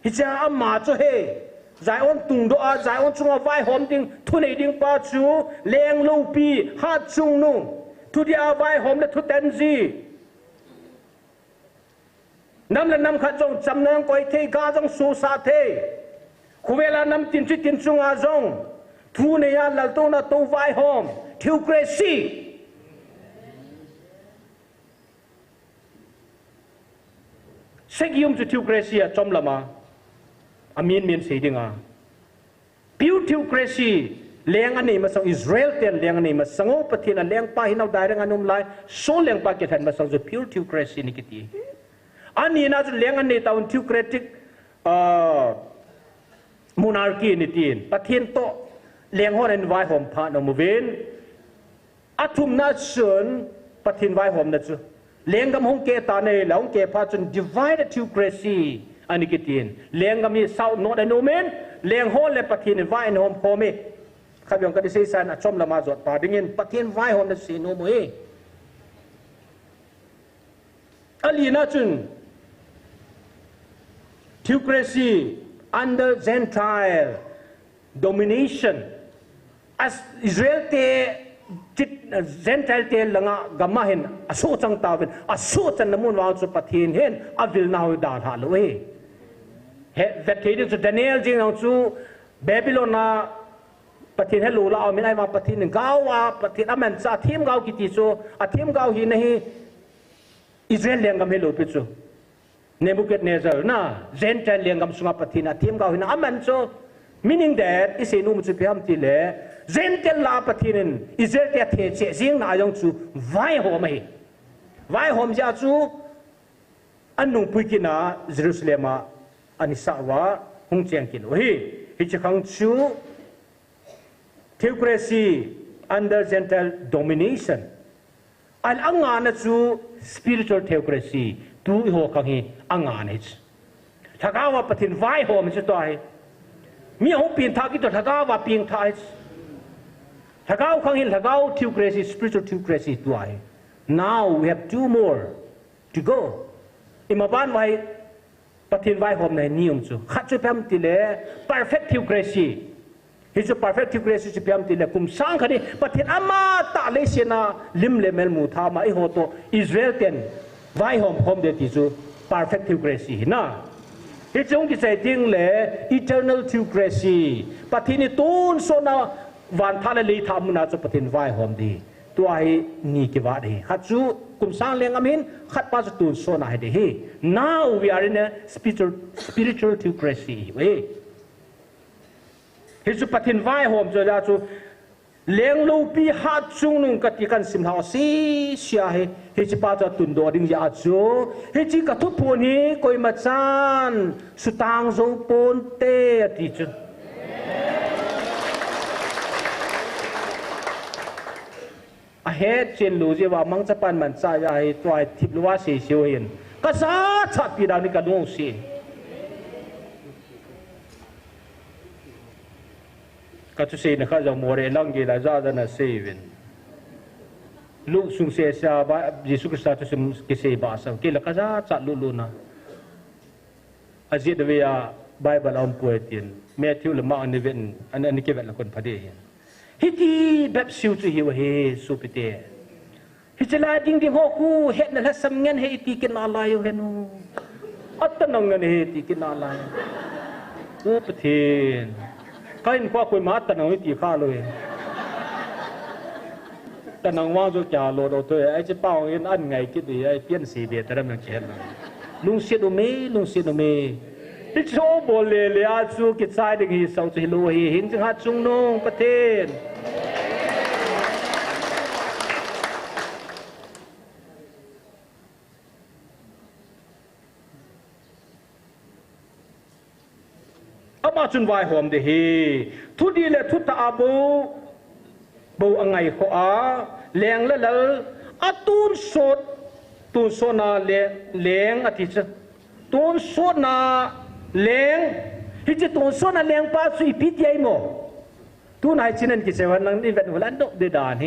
hi cha ama chu he Zion tung do a Zion chunga vai hom ding thu nei ding pa chu leng lo pi ha chung nu thu dia vai hom le thu ten ji nam la nam kha jong cham nang koi the ga jong su sa the khuwela nam tin chi tin chunga jong thu ne ya lal to na to vai hom thiu crazy segium chu thiu crazy a chom lama amin min sei dinga beautiful crazy leng ani ma sang Israel ten leng ani ma sango pathin a leng pa hinau direct anum lai so leng pa ke than ma sang jo beautiful crazy ni kiti ani na ju leng ani taun theocratic monarchy ni tin pathin to leng hon en vai hom pha no moven athum na sun pathin vai hom na chu leng gam hong ke ta nei long ke pha chun divided theocracy ani kitin leng gam ni sau no da no men leng hon le pathin vai no hom home khabyong ka dise san a chom lama jot pa dingin pathin vai hom na si no mo e alina chun theocracy under Gentile domination as Israel te Gentile te langa gamma hen aso chang tawin aso chan namun wa chu pathin hen avil na hu da ha lo e he that thedin chu Daniel jing ang chu Babylon na pathin he lo la min ai wa pathin gawa pathin aman cha thim gaw ki ti chu a thim gaw hi nahi Israel lengam he lo pi chu Nebuchadnezzar na Gentile lengam sunga pathin a thim gaw hi na aman chu meaning that is nu mu chu piam ti le Gentile la pathin Israel te the che jing na yong chu vai ho mai vai hom ja chu anung puikina Jerusalem anisa wa hung cheng kin hi hi chang chu theocracy under Gentile domination al anga na chu spiritual theocracy tu ho kang hi anga ne thagawa pathin vai hom chu to ai mi ho pin tha ki to thagawa ping thai thagao khang hin thagao theocracy spiritual theocracy tu ai now we have two more to go imaban vai pathin vai hom nai nium chu khat chu pam ti le perfect theocracy hi chu perfect theocracy chu pam ti le kum sang khani pathin ama ta le sena lim le mel mu tha ma I ho to Israel ten vai hom hom de ti chu perfect theocracy na hi chung ki sai ting le eternal theocracy pathin ni tun so na van thale le tha mu na chu pathin vai hom di tu ai ni ki wa de khat chu kum sang leng amin khat pa chu tun so na he de he now we are in a spiritual theocracy we he chu pathin vai hom cho ja chu leng lo pi hat chung nung ka ti kan sim ha si sia he chi pa cha tun do ding ya chu he chi ka thu pu ni koi ma chan su tang zo pon te ti chu a he chen lu je wa mang cha pan man cha ya he twai thip luwa se se hin ka sa cha pi da ni ka dong si ka chu se na kha zo more lang gi la za na sevin lu sung se sa ba Jesu Christa tu sim ki se ba sa ki la ka za cha lu na azid we ya Bible am poetin Matthew le ma an ven an ke vet la kon phade hi ti bab siu chu hi wa he su pite hi chala ding ding ho ku het na la sam ngen he ti kin na la yo he no atanang ngen he ti kin na la u pathin kain kwa koi ma tanang ti kha lo tanang wa zo kya lo do to ai che pao yin an ngai ki di ai pian si be ta ram nang chen lung si do me ti cho bo le a chu ki chai ding hi sau chi lo hi hin ha chung nong pathin ama chun vai hom de hi thu di le thu ta abu bo angai kho a leng la lal atun so na leng ati cha tun so na leng hi chi tun so na leng pa su ipit yai mo tu nai chinan ki sewan nang ni vet hulan do de dan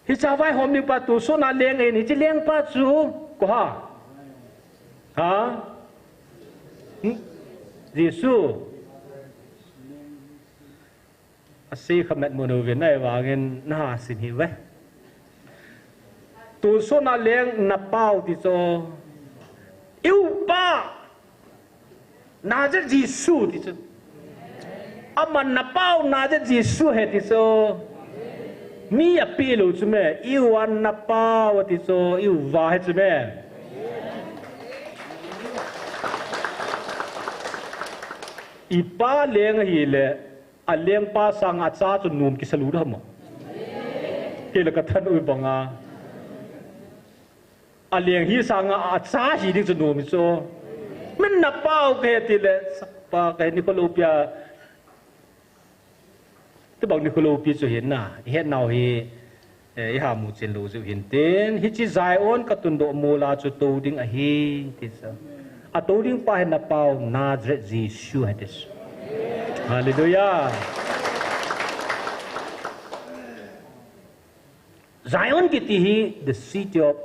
hi cha vai hom ni pa tu so na leng ni chi leng pa su ko ha Giêsu asi khamet mono ve nai wangin na sin hi ve tu so na leng na pau ti so yêu pa na je Giêsu ti so aman na pau na je Giêsu he ti so mi a pi lo chu me yêu an na pau ti so yêu va he chu me ipa leng hi le a leng pa sang a cha chu num ki salu da mo ke la ka than ui banga a leng hi sang a cha hi ding chu num so men na pau ke ti le pa ke ni ko lo pia te bang ni ko lo pi chu hin na he naw hi e ha mu chen lo chu hin ten hi chi zai on ka tun do mo la chu to ding a hi ti sa a to ding pa na pau Nazareth Giêsu hadis hallelujah Zion kiti hi the city of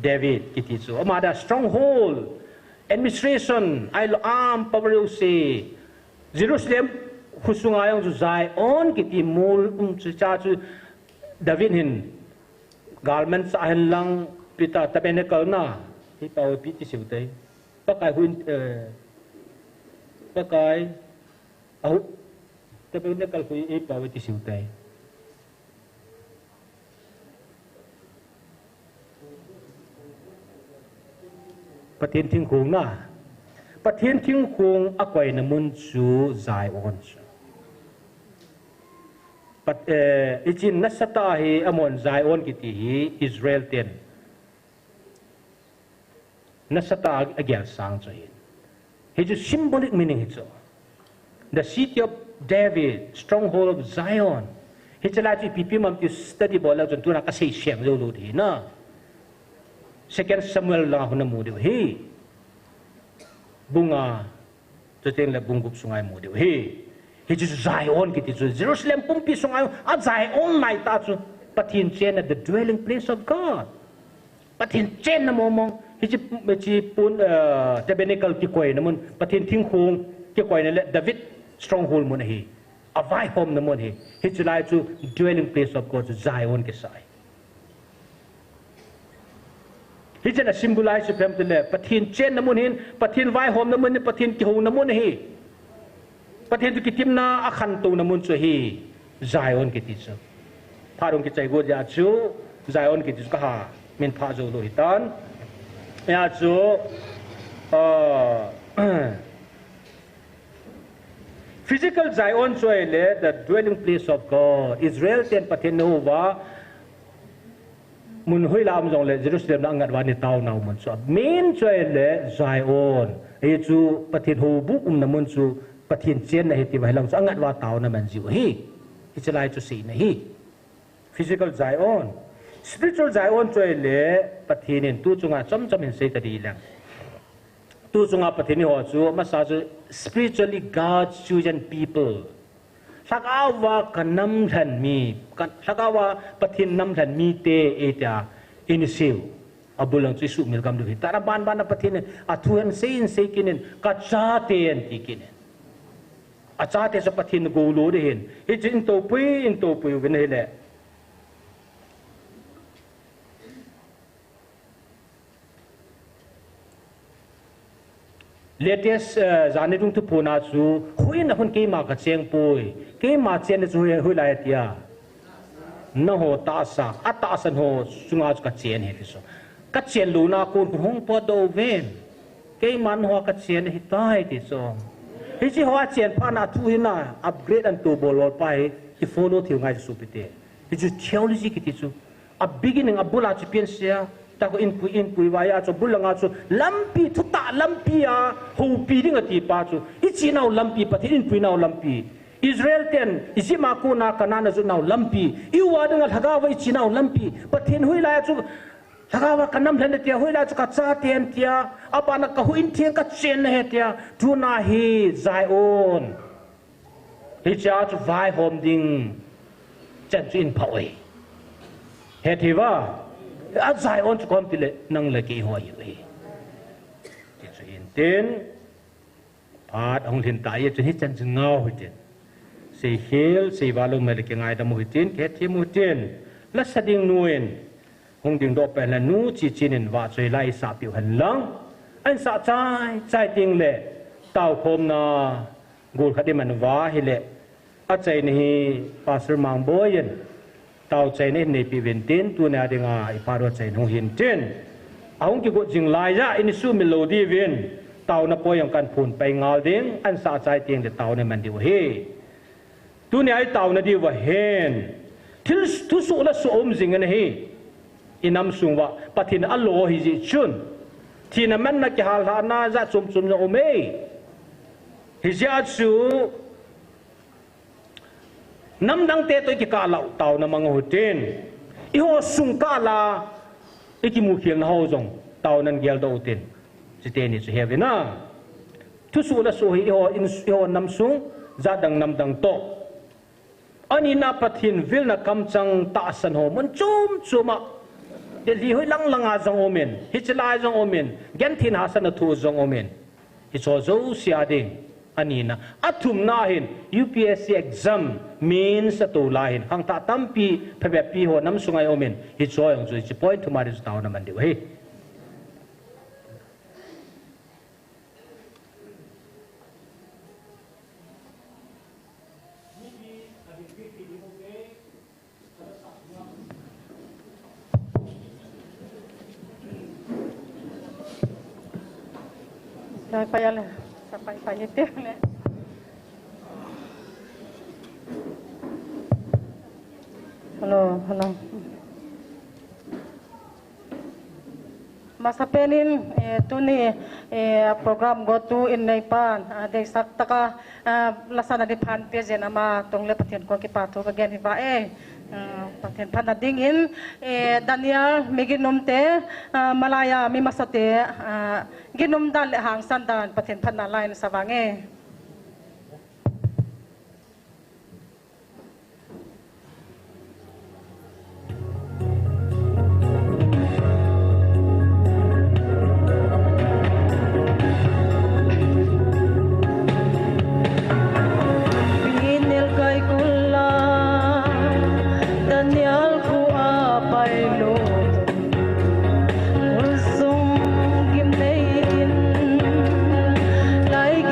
David kiti so amada stronghold administration ilo am power se Jerusalem khusungayong ju Zion kiti mul cha chu David hin garments ahel lang pita tabernacle na hi pau piti siu tai pakai hun pakai au tabernacle hui e pau ti siu tai patien thing khung na patien thing khung akwai na mun chu Zion pat ichin nasata hi amon Zion kiti hi Israel ten nasata again sang cho hin he just symbolic meaning it so the city of David stronghold of Zion he chala chi pp mam ti study bola jon tu na ka sei siang lo lo thi na second Samuel la hona mu de he bunga to ten la bungup sungai mu de he just Zion kiti so Jerusalem pumpi sungai a Zion mai ta chu pathin chen at the dwelling place of God pathin chen na momong hi pun tabernacle ki koi namun pathin thing khung ki koi na David stronghold mun hi avai home namun hi chulai chu dwelling place of God Zion ke sai hi chana symbolize phem te le pathin chen namun hin pathin vai home namun pathin ki hung namun hi pathin tu kitim na akhan tu namun chu hi Zion ke ti chu pharong ki chai go ja chu Zion ke ti ka ha min pha zo lo hitan ya chu physical Zion choi le the dwelling place of God Israel ten pathen no wa mun hoi lam jong le Jerusalem na ngat wa ni taw naw mun so main choi le Zion e chu pathen ho bu na mun chu pathen chen na heti wa lang so ngat wa taw na man jiu hi chalai chu si na hi physical Zion spiritual Zion choi le pathin tu chunga chom chom hin se ta di lang tu sunga patini ho chu masa chu spiritually God's chosen people sakawa kanam than mi sakawa pathin nam than mi te eta inisil abulang chu su milgam du tara ban ban pathin athuan sein kinin ka cha te an tikinin acha te sa pathin go lo de hin hi in to pui ven hele latest zane dung tu phona chu hui na hun ke ma ka cheng pui ke ma chen chu hui lai tia na ho ta sa ata san ho sunga ka chen he so ka chen lu na kun hong po do ven ke man ho ka chen hi tai ti so hi chi ho chen pha na thu hina upgrade an to bol pai ti follow thi ngai su pite hi chu theology ki ti chu a beginning a bula chi pian sia ta ko in pui waya cho bulanga cho lampi thu ta lampi a ho pi ding ati pa chu i chi nau lampi pathi in pui nau lampi Israel ten isima ko na kanana zu nau lampi i wa dang thaga wa i chi nau lampi pathin hui la chu thaga wa kanam hlen tia hui la chu ka cha ten tia apa na ka huin thiang ka chen he tia tu na hi zai on hi cha chu vai hom ding chen chu in phawai he thi wa a zai on chu kom tile nang le ki ho yu hi ti chu in ten pat ong lin tai chu hi chan chu ngau hi ten sei hel sei walu me le ki ngai da mu hi ten ke thi mu ten la sading nuin hong ding do pe la nu chi chinin wa choi lai sa piu han lang an sa chai ting le tau khom na gul khadi man wa hi le a chai ni pastor mang boyen tao chạy nên này bị vấn tin tu này đi ngài paro chạy hong hiền trên ông chỉ có dừng lại ra in su melody viên tao na poyang kan phun bay ngal ding an sa chạy tiếng để tao này mình điều he tu này tao na điều wa hen til tu su la su ding anh he inam sung wa pathin allo hi ji chun thi na man na ki hal na za chum na ome hi ja chu nam dang te to ki ka lau tau na mang ho ten i ho sung ka la e ki mu khiang na ho jong tau nan gel do ten chi te ni chi he na thu su la so hi ho in ho nam sung za dang nam dang to ani na pathin vil na kam chang ta san ho mun chuma de li hoi lang langa jong omen hi chilai jong omen gen thin ha san thu jong omen hi cho zo sia ding anina athum na hin UPSC exam means to la hin hang ta tampi phebe pi ho nam sungai omen hi choyong chu chi point thumari chu taw na man de he Payala sampai payete le Hello masa penin tu ni program go tu in nei pan de sak taka lasana di pan pe je nama tong le pathian ko ki pa tho ka gen hi ba pathian pan na ding in Daniel miginom te malaya mi masate ginom dal hang sandan pathian pan na line sawange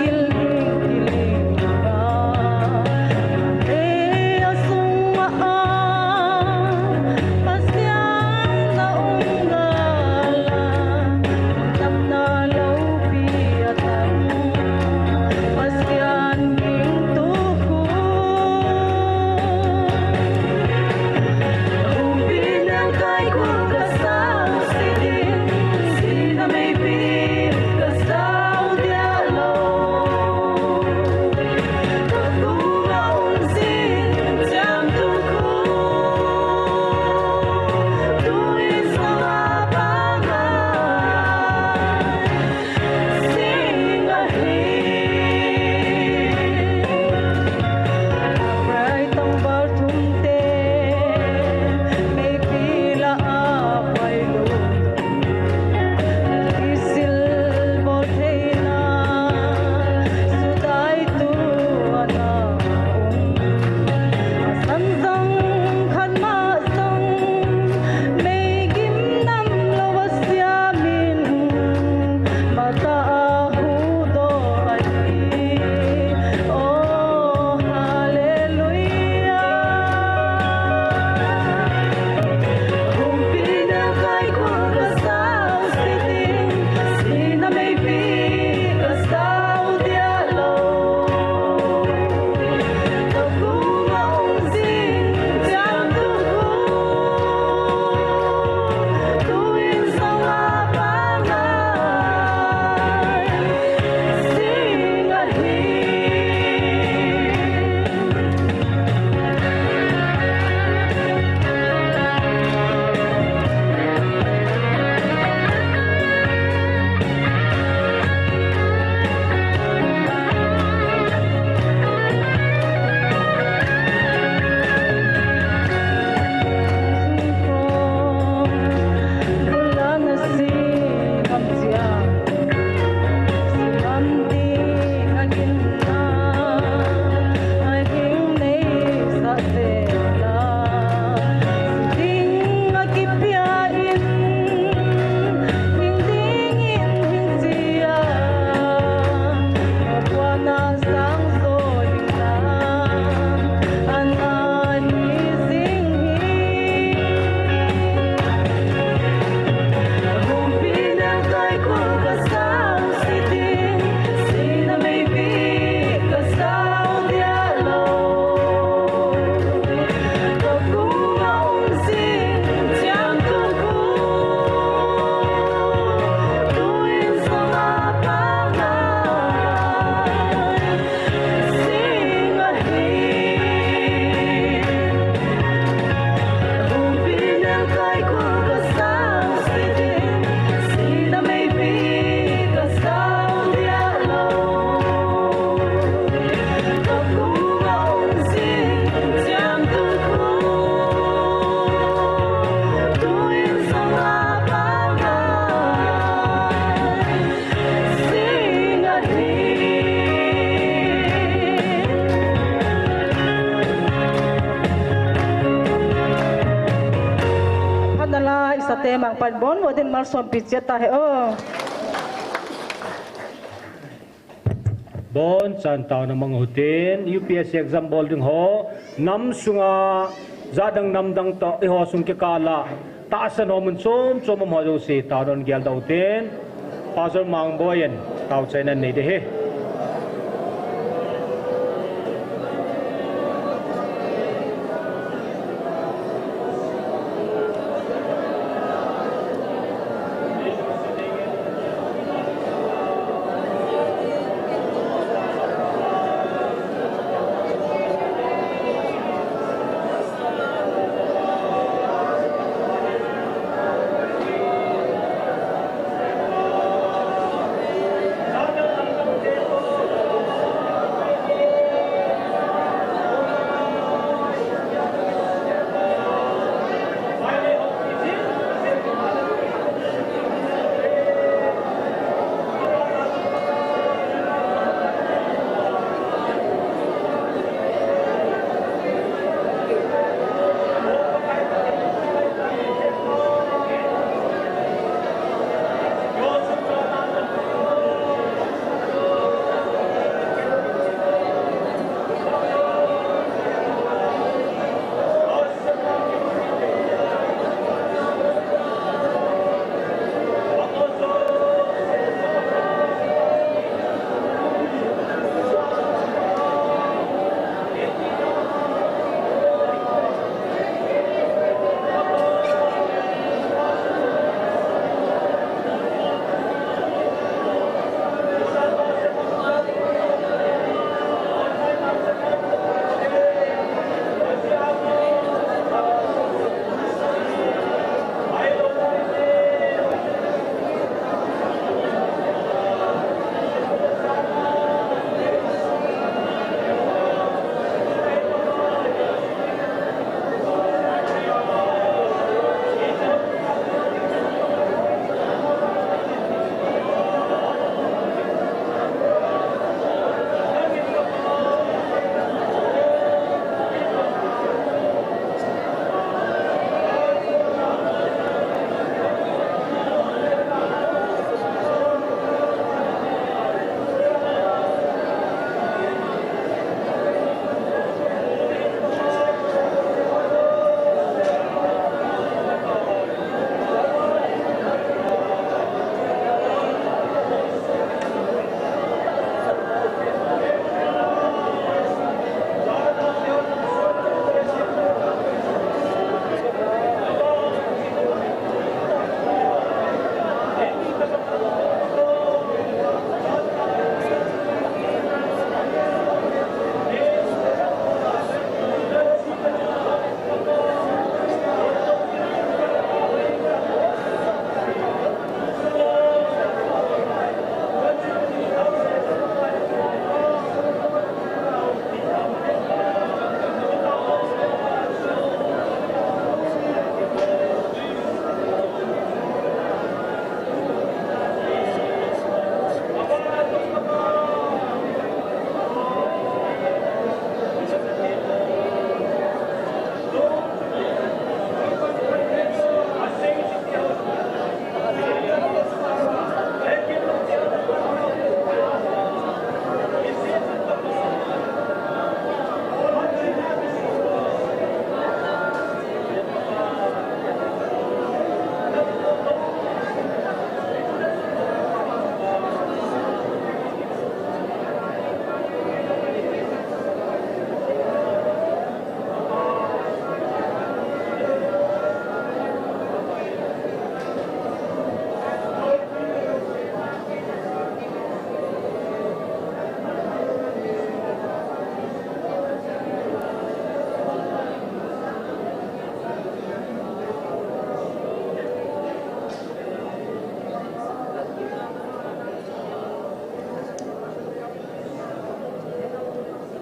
Gil lang pat bon mo din mal SONGPI ta he Bon chan taw na mga hutin UPSC exam bolding ho nam sunga zadang namdang to iho sung ke kala taasan ho mun som mo do si taw don gyal daw ten pasor mang boyen taw chainan nei de he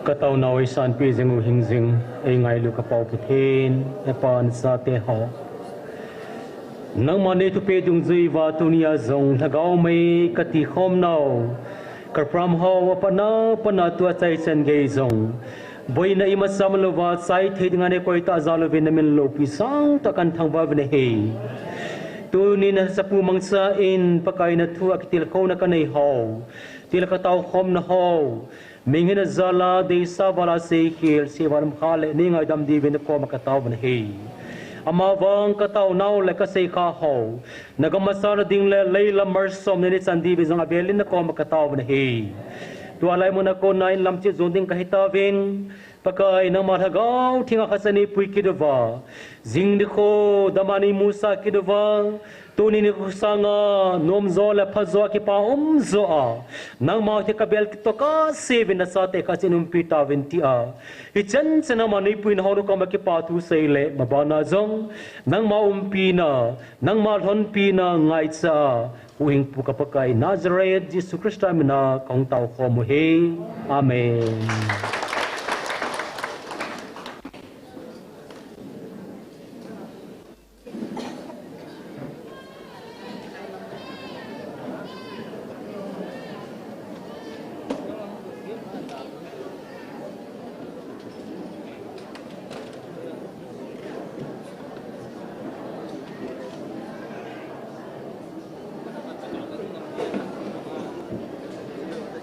Kataw na ay saan pizeng uhingzing ay ngay lu kapaw putin e pan sa teho. Nang manito pedung ziva tunia zong lagaw may TIKHOMN karpram ho pana tu acay sen gay zong. Boy na imasam luwa say thid nga ne koy ta zalovin namin lo pisang takan thang ba bne hey. tu ni na sa pumangsa in pakai na tu akitil ko na kanay ho til ka tau khom na ho mingin zala de sa wala se khil se waram khale ni ngai dam di bin ko makataw ban he amawang kataw naw le ka se kha ho nagamasara ding le leila marsom ni sandi bi zong abelin na ko makataw ban he tu alai mo na ko nain lamchi zonding kahitawin pakai nang marhagaw tinga kasani pui kidwa zing dikho damani musa kidwa tuni ni kusanga nom zola phazo ki pa zo a nang ma te kabel to ka seven sa te ka sinum pita venti a hi chen chen ma ni pui na ho ka ma ki pa tu seile mabana zong nang ma na nang ma thon pi na ngai cha huing pu ka pakai Nazareth Jesus Christ na kong tau ko mo he amen.